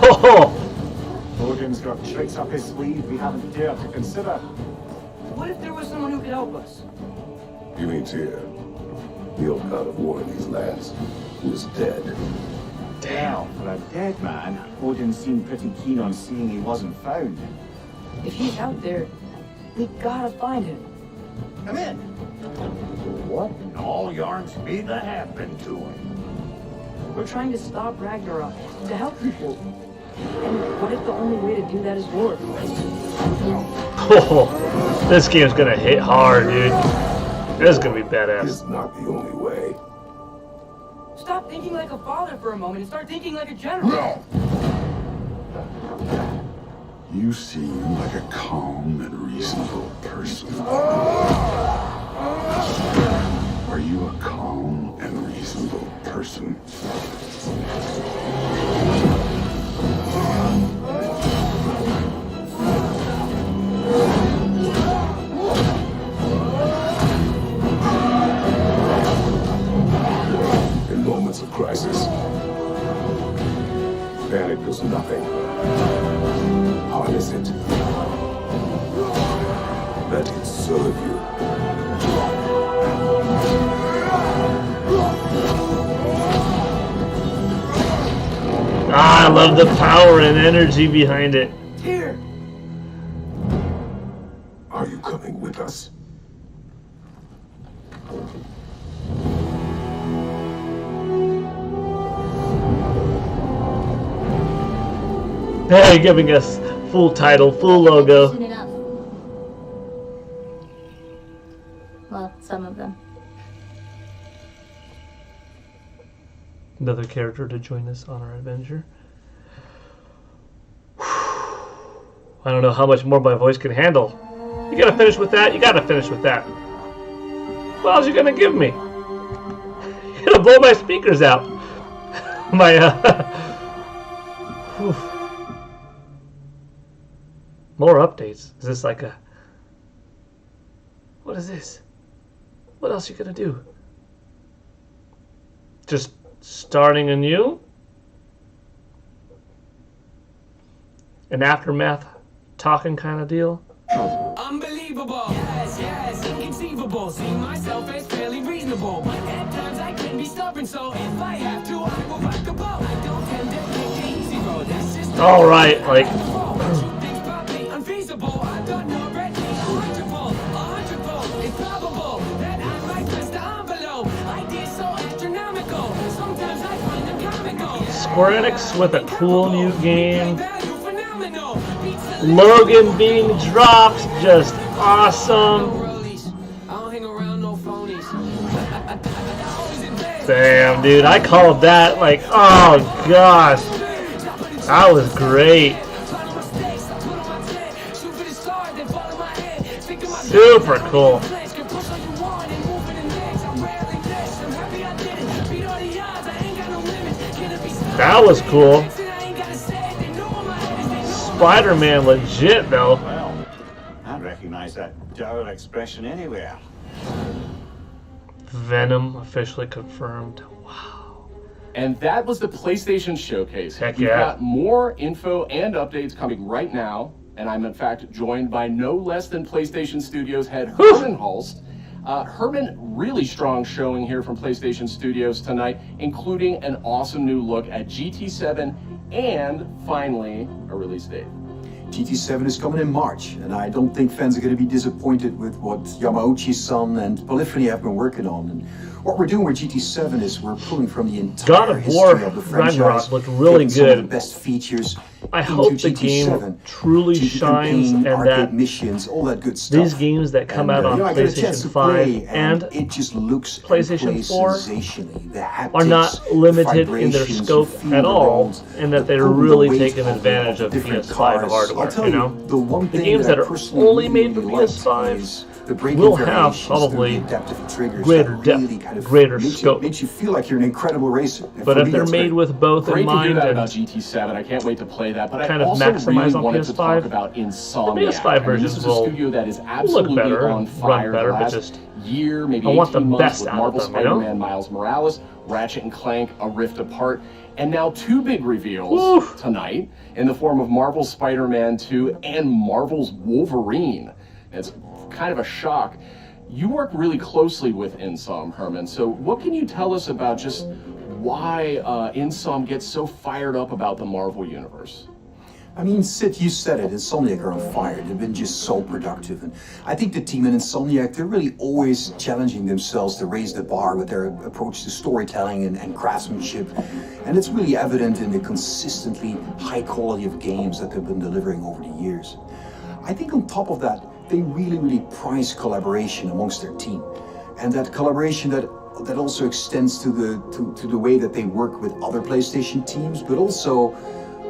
Oh! Who Odin's got tricks up his sleeve we haven't dared to consider. What if there was someone who could help us? You mean Tyr, the old god of war in these lands, who is dead. Well, for a dead man, Odin seemed pretty keen on seeing he wasn't found. If he's out there, we gotta find him. Come in. What in all yarns be the happened to him? We're trying to stop Ragnarok, to help people. And what if the only way to do that is war? Oh, this game's gonna hit hard, dude. This is gonna be badass. It's not the only way. Stop thinking like a father for a moment and start thinking like a general. No! You seem like a calm and reasonable person. Are you a calm and reasonable person? In moments of crisis, panic does nothing. Harness it. Let it serve you. Ah, I love the power and energy behind it. Here. Are you coming with us? Hey, giving us full title, full logo. Enough. Well, some of them. Another character to join us on our adventure. I don't know how much more my voice can handle. You gotta finish with that. You gotta finish with that. What else are you gonna give me? You're gonna blow my speakers out. My more updates. Is this like a? What is this? What else are you gonna do? Just starting anew? An aftermath talking kind of deal? Unbelievable. Yes, yes, inconceivable. See myself as fairly reasonable, but at times I can be stubborn. So if I have to, I will rock the boat. I don't tend to take the easy road. That's just all right. Like. Unfeasible. I've done already 100-fold. It's probable that I might press the envelope. Ideas so astronomical. Sometimes I find them comical. Square Enix with a cool new game. Logan being dropped, just awesome. Damn, dude, I called that like, oh gosh, that was great. Super cool. That was cool. Spider-Man legit though. Well, I recognize that dour expression anywhere. Venom officially confirmed. Wow. And that was the PlayStation Showcase. Heck We've yeah. got more info and updates coming right now. And I'm in fact joined by no less than PlayStation Studios head Herman Hulst. Herman, really strong showing here from PlayStation Studios tonight, including an awesome new look at GT7 and finally a release date. GT7 is coming in March, and I don't think fans are going to be disappointed with what Yamauchi-san and Polyphony have been working on. And what we're doing with GT7 is we're pulling from the entire history of the franchise. Ragnarok looked really taking some of good. the best features. I hope the game truly shines and that missions, all that good stuff. these games that come out on PlayStation 5 and it just looks PlayStation 4 haptics, are not limited in their scope at all, and that they're really taking advantage of PS5 hardware. You know, the games that are only made for PS5 will have probably greater depth, greater scope. Makes you feel like you're an incredible racer. But if they're made with both in mind, Great to hear that and about GT7. I can't wait to play that. But kind I of also maximize really on wanted PS5. to talk about Insomniac. The PS5 I mean, versions this is a will studio that is look absolutely better, on run fire better, the but last just year, maybe I want 18 the months best with out of Marvel them, you know? Spider-Man, Miles Morales, Ratchet and Clank, A Rift Apart. And now 2 big reveals tonight in the form of Marvel's Spider-Man 2 and Marvel's Wolverine. It's kind of a shock. You work really closely with Insom, Herman, so what can you tell us about just why Insom gets so fired up about the Marvel Universe? I mean, Sid, you said it, Insomniac are on fire. They've been just so productive. And I think the team at Insomniac, they're really always challenging themselves to raise the bar with their approach to storytelling and craftsmanship. And it's really evident in the consistently high quality of games that they've been delivering over the years. I think on top of that, they really prize collaboration amongst their team. And that collaboration that also extends to the way that they work with other PlayStation teams, but also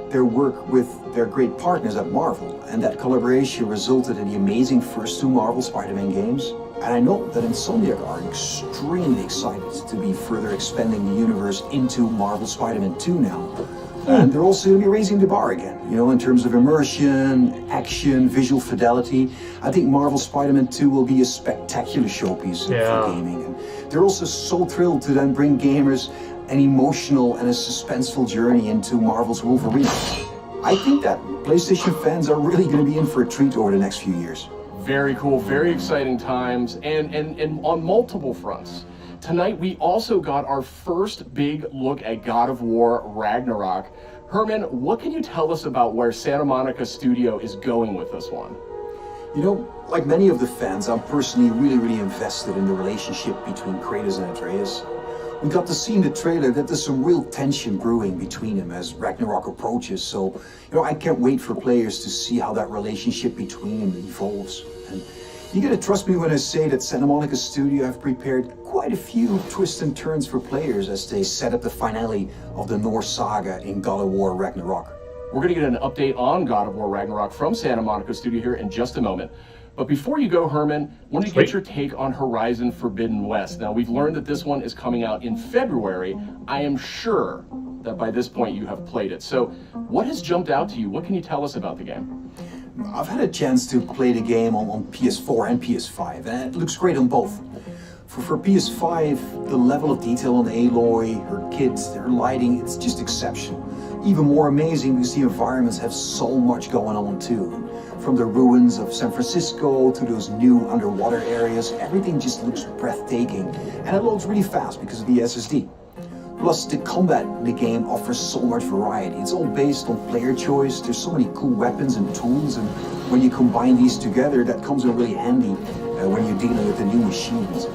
their work with their great partners at Marvel. And that collaboration resulted in the amazing first 2 Marvel Spider-Man games. And I know that Insomniac are extremely excited to be further expanding the universe into Marvel Spider-Man 2 now. And they're also going to be raising the bar again, you know, in terms of immersion, action, visual fidelity. I think Marvel Spider-Man 2 will be a spectacular showpiece for gaming. And they're also so thrilled to then bring gamers an emotional and a suspenseful journey into Marvel's Wolverine. I think that PlayStation fans are really going to be in for a treat over the next few years. Very cool, very exciting times, and on multiple fronts. Tonight, we also got our first big look at God of War Ragnarok. Herman, what can you tell us about where Santa Monica Studio is going with this one? You know, like many of the fans, I'm personally really invested in the relationship between Kratos and Atreus. We got to see in the trailer that there's some real tension brewing between them as Ragnarok approaches, so, you know, I can't wait for players to see how that relationship between them evolves. And you gotta trust me when I say that Santa Monica Studio have prepared quite a few twists and turns for players as they set up the finale of the Norse saga in God of War Ragnarok. We're gonna get an update on God of War Ragnarok from Santa Monica Studio here in just a moment. But before you go, Herman, I want to get your take on Horizon Forbidden West. Now, we've learned that this one is coming out in February. I am sure that by this point you have played it. So what has jumped out to you? What can you tell us about the game? I've had a chance to play the game on PS4 and PS5, and it looks great on both. For PS5, the level of detail on Aloy, her kids, their lighting, it's just exceptional. Even more amazing because the environments have so much going on too. From the ruins of San Francisco to those new underwater areas, everything just looks breathtaking, and it loads really fast because of the SSD. Plus, the combat in the game offers so much variety. It's all based on player choice. There's so many cool weapons and tools, and when you combine these together, that comes in really handy when you're dealing with the new machines.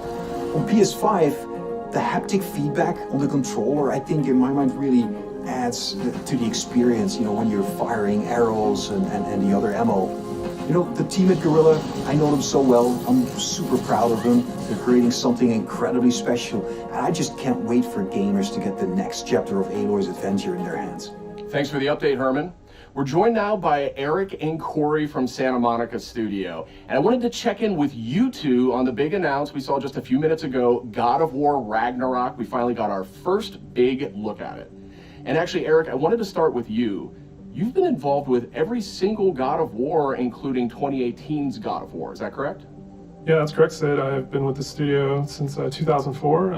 On PS5, the haptic feedback on the controller, I think in my mind really adds to the experience, you know, when you're firing arrows and the other ammo. You know, the team at Guerrilla, I know them so well. I'm super proud of them. They're creating something incredibly special, and I just can't wait for gamers to get the next chapter of Aloy's adventure in their hands. Thanks for the update, Herman. We're joined now by Eric and Corey from Santa Monica Studio. And I wanted to check in with you two on the big announcement we saw just a few minutes ago, God of War Ragnarok. We finally got our first big look at it. And actually, Eric, I wanted to start with you. You've been involved with every single God of War, including 2018's God of War. Is that correct? Yeah, that's correct, Sid. I've been with the studio since 2004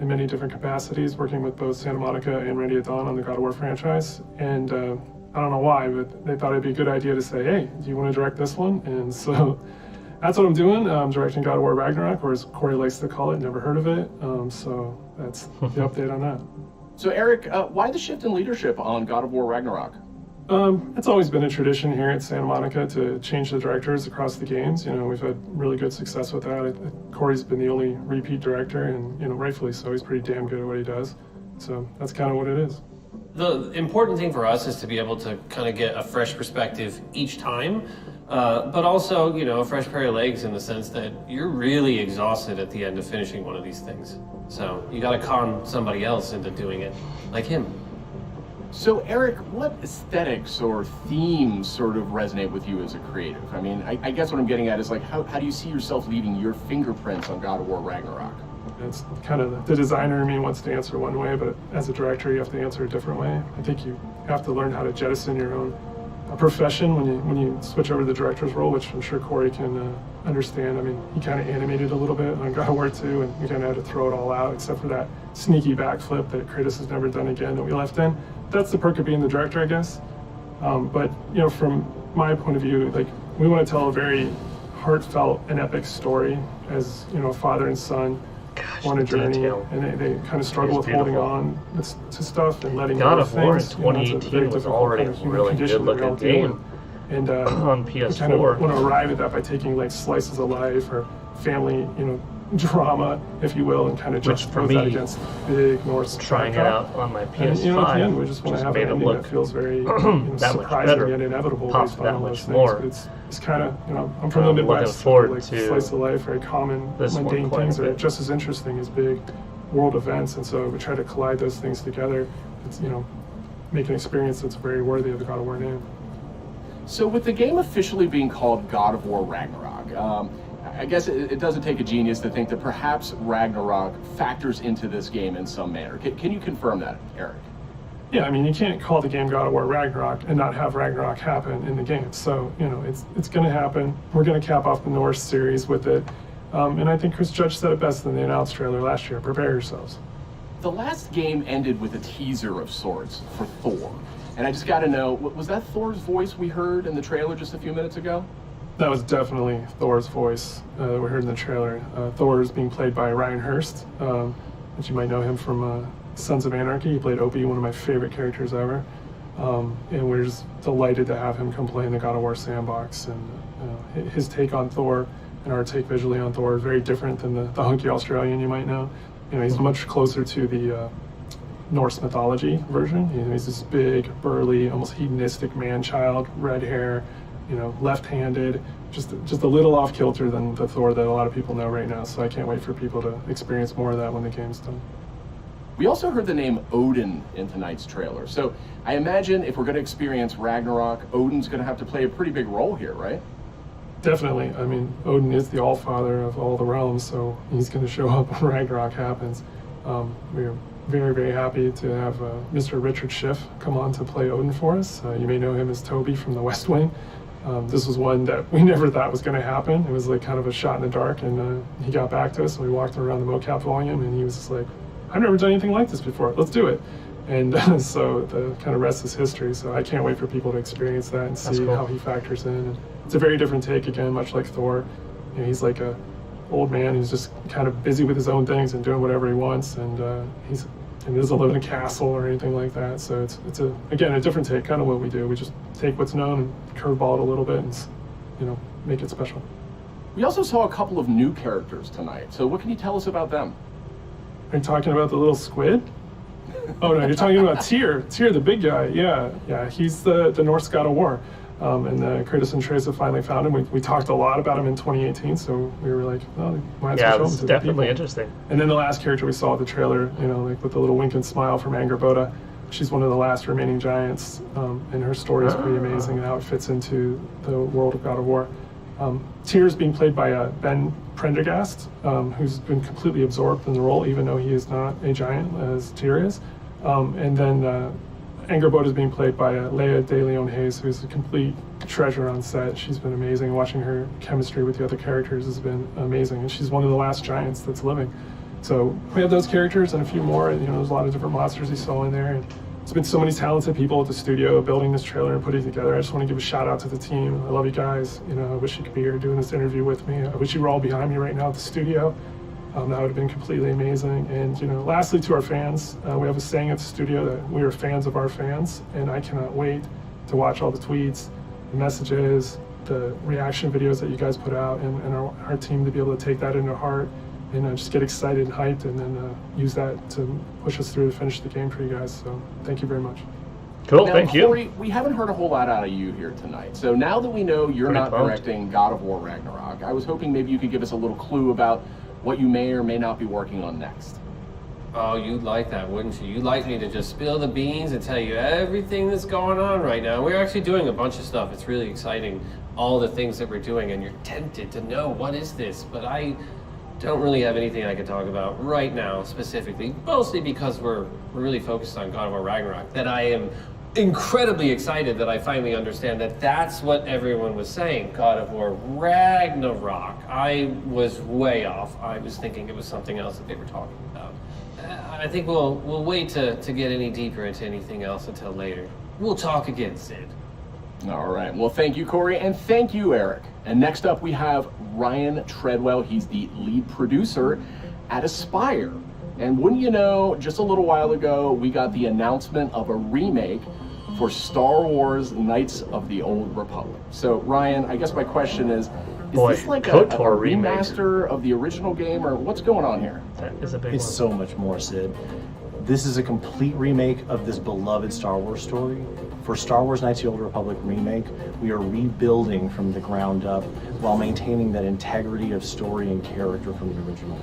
in many different capacities, working with both Santa Monica and Randy at Dawn on the God of War franchise. And I don't know why, but they thought it'd be a good idea to say, hey, do you want to direct this one? And so that's what I'm doing. I'm directing God of War Ragnarok, or as Corey likes to call it, never heard of it. So that's the update on that. So Eric, why the shift in leadership on God of War Ragnarok? It's always been a tradition here at Santa Monica to change the directors across the games. You know, we've had really good success with that. Corey's been the only repeat director, and, you know, rightfully so. He's pretty damn good at what he does. So that's kind of what it is. The important thing for us is to be able to kind of get a fresh perspective each time, but also, you know, a fresh pair of legs in the sense that you're really exhausted at the end of finishing one of these things. So you got to con somebody else into doing it, like him. So Eric, what aesthetics or themes sort of resonate with you as a creative? I mean, I guess what I'm getting at is like, how do you see yourself leaving your fingerprints on God of War Ragnarok? It's kind of the designer in me wants to answer one way, but as a director, you have to answer a different way. I think you have to learn how to jettison your own a profession when you switch over to the director's role, which I'm sure Corey can understand. I mean, he kind of animated a little bit on God of War 2, and we kind of had to throw it all out, except for that sneaky backflip that Kratos has never done again that we left in. That's the perk of being the director, I guess. But from my point of view, like, we want to tell a very heartfelt and epic story as, father and son on a journey, and they kind of struggle with holding on to stuff and letting God go of War in things. 2018 was already a really good looking game. And on we PS4. kind of want to arrive at that by taking like slices of life or family, drama, if you will, and kind of just for put me, that against big Norse trying it backdrop. out on my And, PS5, at the end, we just want to have an ending that feels very that much surprising better, and inevitable pops based on that all much those more. things. It's kind of, I'm from the Midwest, looking forward like to slice of life, very common, this one mundane quite a things are bit. just as interesting as big world events, and so we try to collide those things together. It's, make an experience that's very worthy of the God of War name. So with the game officially being called God of War Ragnarok, I guess it doesn't take a genius to think that perhaps Ragnarok factors into this game in some manner. Can you confirm that, Eric? Yeah, I mean, you can't call the game God of War Ragnarok and not have Ragnarok happen in the game. So, it's going to happen. We're going to cap off the Norse series with it. And I think Chris Judge said it best in the announced trailer last year. Prepare yourselves. The last game ended with a teaser of sorts for Thor. And I just got to know, was that Thor's voice we heard in the trailer just a few minutes ago? That was definitely Thor's voice that we heard in the trailer. Thor is being played by Ryan Hurst, which you might know him from Sons of Anarchy. He played Opie, one of my favorite characters ever. And we're just delighted to have him come play in the God of War sandbox. And his take on Thor and our take visually on Thor is very different than the hunky Australian you might know. He's much closer to the Norse mythology version. He's this big, burly, almost hedonistic man-child, red hair, left-handed, just a little off kilter than the Thor that a lot of people know right now. So I can't wait for people to experience more of that when the game's done. We also heard the name Odin in tonight's trailer. So I imagine if we're going to experience Ragnarok, Odin's going to have to play a pretty big role here, right? Definitely. I mean, Odin is the all-father of all the realms, so he's going to show up when Ragnarok happens. We're very, very happy to have Mr. Richard Schiff come on to play Odin for us. You may know him as Toby from The West Wing. This was one that we never thought was going to happen. It was like kind of a shot in the dark, and he got back to us, and we walked around the mocap volume, and he was just like, I've never done anything like this before. Let's do it. And so the kind of rest is history. So I can't wait for people to experience that and see how he factors in. And it's a very different take, again, much like Thor. He's like a old man who's just kind of busy with his own things and doing whatever he wants. And he doesn't live in a castle or anything like that. So it's again, a different take, kind of what we do. We just take what's known and curveball it a little bit and, make it special. We also saw a couple of new characters tonight. So what can you tell us about them? Are you talking about the little squid? Oh no, you're talking about Tyr. Tyr, the big guy. Yeah. He's the Norse God of War. And Kratos and Atreus have finally found him. We talked a lot about him in 2018, so we were like, well, might as well show him to definitely the people. interesting. And then the last character we saw at the trailer, like with the little wink and smile from Angrboda, she's one of the last remaining giants, and her story is pretty amazing and how it fits into the world of God of War. Tyr is being played by Ben Prendergast, who's been completely absorbed in the role, even though he is not a giant as Tyr is. And then Angrboda is being played by Leia De Leon Hayes, who's a complete treasure on set. She's been amazing. Watching her chemistry with the other characters has been amazing, and she's one of the last giants that's living. So we have those characters and a few more. There's a lot of different monsters you saw in there. And it's been so many talented people at the studio building this trailer and putting it together. I just want to give a shout out to the team. I love you guys. I wish you could be here doing this interview with me. I wish you were all behind me right now at the studio. That would have been completely amazing. And lastly, to our fans, we have a saying at the studio that we are fans of our fans, and I cannot wait to watch all the tweets, the messages, the reaction videos that you guys put out, and our team to be able to take that into heart and just get excited and hyped, and then use that to push us through to finish the game for you guys. So thank you very much. Cool, now, thank you. Corey, we haven't heard a whole lot out of you here tonight. So now that we know you're not directing God of War Ragnarok, I was hoping maybe you could give us a little clue about what you may or may not be working on next. Oh, you'd like that, wouldn't you? You'd like me to just spill the beans and tell you everything that's going on right now. We're actually doing a bunch of stuff. It's really exciting, all the things that we're doing, and you're tempted to know what is this, but I don't really have anything I can talk about right now specifically, mostly because we're really focused on God of War Ragnarok, that I am incredibly excited that I finally understand that that's what everyone was saying. God of War Ragnarok. I was way off. I was thinking it was something else that they were talking about. I think we'll wait to get any deeper into anything else until later. We'll talk again, Sid. All right. Well, thank you, Corey, and thank you, Eric. And next up, we have Ryan Treadwell. He's the lead producer at Aspyr. And wouldn't you know, just a little while ago, we got the announcement of a remake for Star Wars Knights of the Old Republic. So, Ryan, I guess my question is this like a remaster of the original game, or what's going on here? That is a big It's one. so much more, Sid. This is a complete remake of this beloved Star Wars story. For Star Wars Knights of the Old Republic remake, we are rebuilding from the ground up while maintaining that integrity of story and character from the original.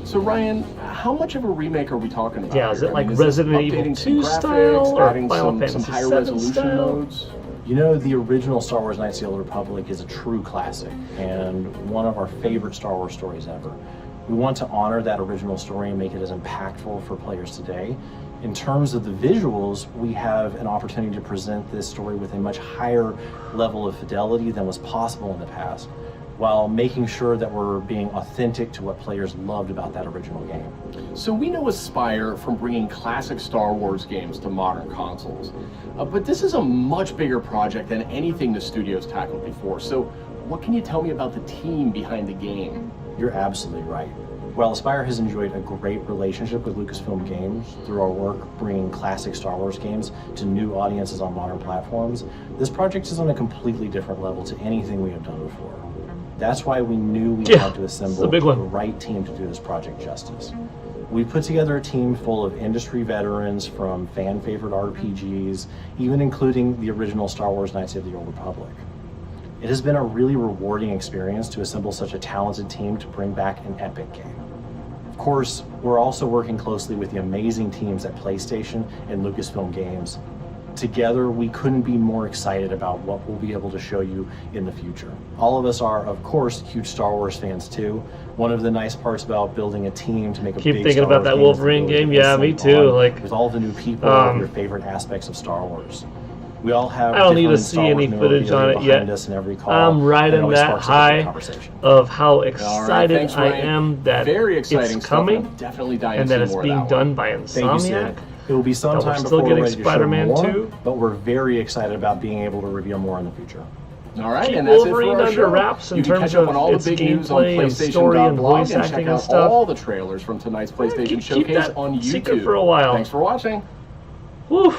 So Ryan, how much of a remake are we talking about? Yeah, is here? it like is Resident updating Evil some 2 graphics, style or adding Final some Fantasy higher 7 resolution style? modes? You know, the original Star Wars Knights of the Old Republic is a true classic and one of our favorite Star Wars stories ever. We want to honor that original story and make it as impactful for players today. In terms of the visuals, we have an opportunity to present this story with a much higher level of fidelity than was possible in the past, while making sure that we're being authentic to what players loved about that original game. So we know Aspyr from bringing classic Star Wars games to modern consoles, but this is a much bigger project than anything the studio's tackled before. So what can you tell me about the team behind the game? You're absolutely right. While Aspyr has enjoyed a great relationship with Lucasfilm Games through our work bringing classic Star Wars games to new audiences on modern platforms, this project is on a completely different level to anything we have done before. That's why we knew we had to assemble the right team to do this project justice. We put together a team full of industry veterans from fan-favorite RPGs, even including the original Star Wars Knights of the Old Republic. It has been a really rewarding experience to assemble such a talented team to bring back an epic game. Of course, we're also working closely with the amazing teams at PlayStation and Lucasfilm Games. Together, we couldn't be more excited about what we'll be able to show you in the future. All of us are, of course, huge Star Wars fans too. One of the nice parts about building a team to make a Keep big thinking Star about Wars that game is the Wolverine ability game. to Yeah, me sync too. on Like with all the new people and your favorite aspects of Star Wars. We all have I don't need to different see Star Wars any footage on it memorabilia yet. behind us in every call, I'm and it riding always that sparks a different high conversation. of how All right, excited thanks, I Ryan. am that Very exciting it's stuff, and coming I'm definitely dying and to that see it's more of being that done by Thank you, Sid. Insomniac. It will be That sometime we're still before we're getting ready to show Spider-Man more, 2. but we're very excited about being able to reveal more in the future. All right, Keep and that's Wolverine it for our under show. wraps in You can terms catch up of on all its the big news on gameplay and story and PlayStation.blog voice and acting check and out stuff. all the trailers from tonight's PlayStation Keep Showcase that on YouTube. secret for a while. Thanks for watching. Whew.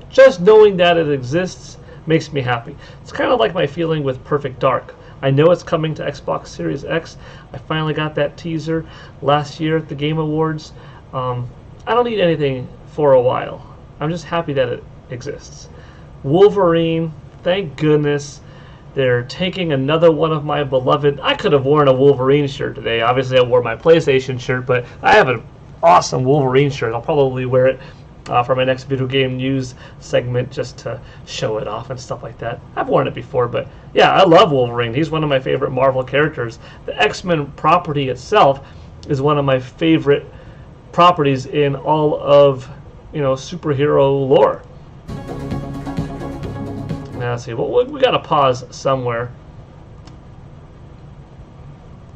Just knowing that it exists makes me happy. It's kind of like my feeling with Perfect Dark. I know it's coming to Xbox Series X. I finally got that teaser last year at the Game Awards. I don't need anything for a while. I'm just happy that it exists. Wolverine, thank goodness. They're taking another one of my beloved... I could have worn a Wolverine shirt today. Obviously, I wore my PlayStation shirt, but I have an awesome Wolverine shirt. I'll probably wear it for my next video game news segment just to show it off and stuff like that. I've worn it before, but yeah, I love Wolverine. He's one of my favorite Marvel characters. The X-Men property itself is one of my favorite properties in all of, superhero lore. Now, let's see. Well, we got to pause somewhere.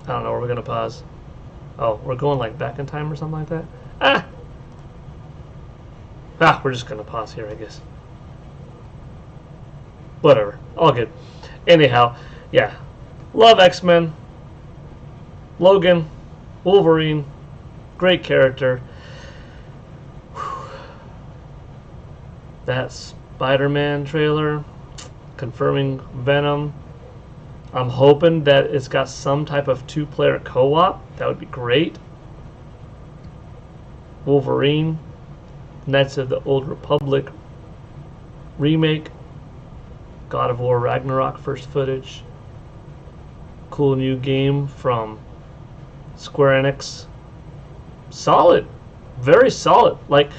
I don't know where we're going to pause. Oh, we're going like back in time or something like that? We're just going to pause here, I guess. Whatever. All good. Anyhow, yeah. Love X-Men. Logan. Wolverine. Great character. That Spider-Man trailer confirming Venom. I'm hoping that it's got some type of 2-player co-op. That would be great. Wolverine. Knights of the Old Republic remake. God of War Ragnarok first footage. Cool new game from Square Enix. Solid. Very solid. Like,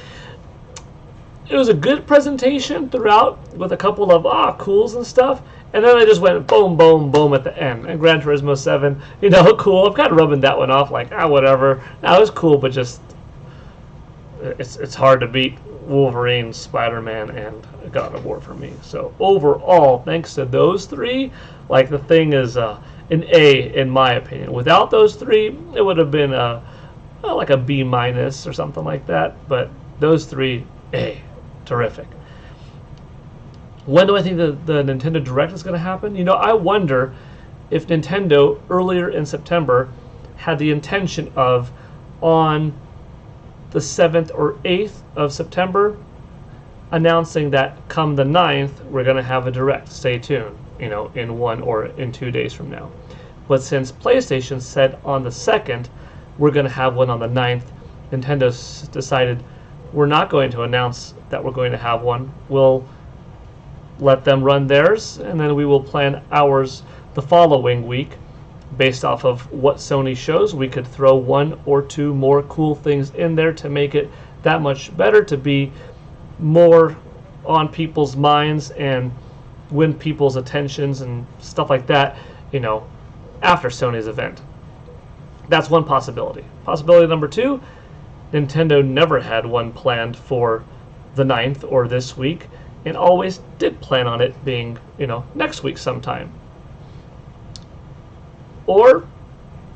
it was a good presentation throughout with a couple of cools and stuff. And then I just went boom, boom, boom at the end. And Gran Turismo 7, cool. I'm kind of rubbing that one off like, whatever. No, it was cool, but just... It's hard to beat Wolverine, Spider-Man, and God of War for me. So overall, thanks to those three, like the thing is an A in my opinion. Without those three, it would have been like a B- or something like that. But those three, A, terrific. When do I think the Nintendo Direct is going to happen? You know, I wonder if Nintendo earlier in September had the intention of on the 7th or 8th of September announcing that come the 9th we're going to have a Direct. Stay tuned, you know, in 1 or in 2 days from now. But since PlayStation said on the 2nd we're going to have one on the 9th, Nintendo's decided we're not going to announce that we're going to have one. We'll let them run theirs, and then we will plan ours the following week. Based off of what Sony shows, we could throw 1 or 2 more cool things in there to make it that much better, to be more on people's minds and win people's attentions and stuff like that, you know, after Sony's event. That's one possibility. Possibility number 2, Nintendo never had one planned for the 9th or this week, and always did plan on it being, you know, next week sometime. Or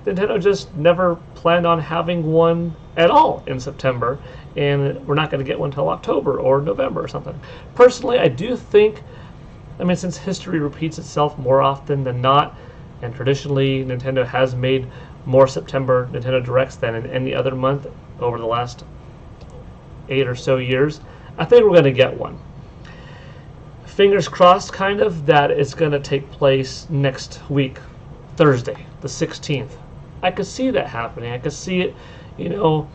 Nintendo just never planned on having one at all in September, and we're not going to get one until October or November or something. Personally, I do think, I mean, since history repeats itself more often than not, and traditionally Nintendo has made more September Nintendo Directs than in any other month over the last 8 or so years, I think we're going to get one. Fingers crossed, kind of, that it's going to take place next week. Thursday, the 16th. I could see that happening. I could see it, you know,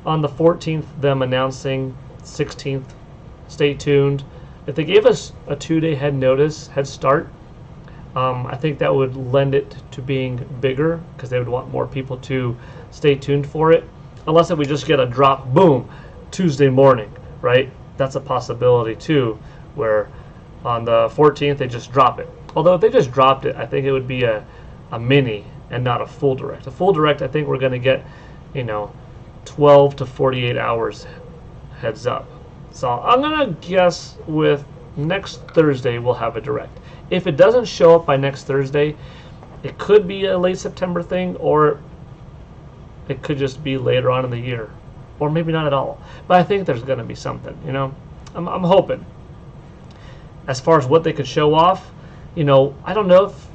on the 14th, them announcing 16th. Stay tuned. If they gave us a 2-day head start, I think that would lend it to being bigger, because they would want more people to stay tuned for it. Unless if we just get a drop, boom, Tuesday morning, right? That's a possibility too, where on the 14th they just drop it. Although if they just dropped it, I think it would be a mini and not a full Direct. A full Direct, I think we're going to get, you know, 12 to 48 hours heads up. So I'm going to guess with next Thursday we'll have a Direct. If it doesn't show up by next Thursday, it could be a late September thing, or it could just be later on in the year, or maybe not at all. But I think there's going to be something, you know. I'm hoping. As far as what they could show off, you know, I don't know if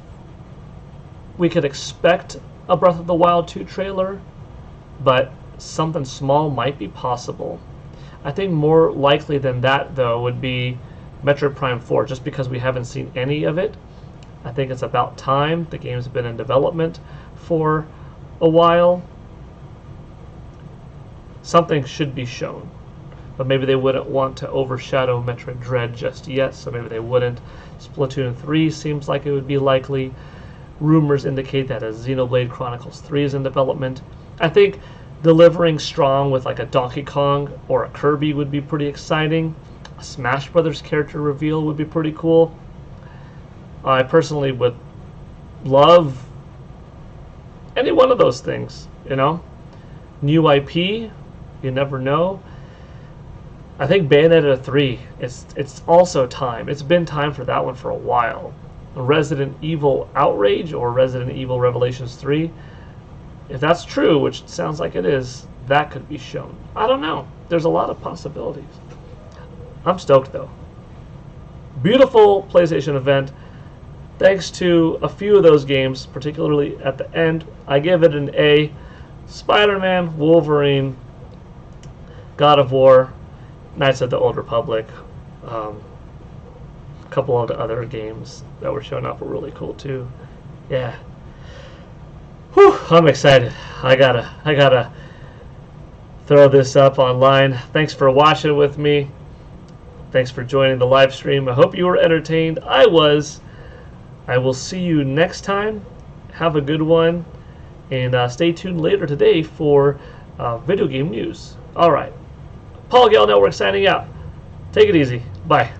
we could expect a Breath of the Wild 2 trailer, but something small might be possible. I think more likely than that, though, would be Metroid Prime 4, just because we haven't seen any of it. I think it's about time. The game's been in development for a while. Something should be shown, but maybe they wouldn't want to overshadow Metroid Dread just yet, so maybe they wouldn't. Splatoon 3 seems like it would be likely. Rumors indicate that a Xenoblade Chronicles 3 is in development. I think delivering strong with like a Donkey Kong or a Kirby would be pretty exciting. A Smash Brothers character reveal would be pretty cool. I personally would love any one of those things, you know. New IP, you never know. I think Bayonetta 3, it's also time. It's been time for that one for a while. Resident Evil Outrage or Resident Evil Revelations 3, if that's true, which sounds like it is, that could be shown. I don't know. There's a lot of possibilities. I'm stoked, though. Beautiful PlayStation event. Thanks to a few of those games, particularly at the end, I give it an A. Spider-Man, Wolverine, God of War, Knights of the Old Republic, a couple of the other games that were showing up were really cool too. Yeah. Whew, I'm excited. I gotta throw this up online. Thanks for watching with me. Thanks for joining the live stream. I hope you were entertained. I was. I will see you next time. Have a good one. And stay tuned later today for video game news. All right. Paul Gale Network signing out. Take it easy. Bye.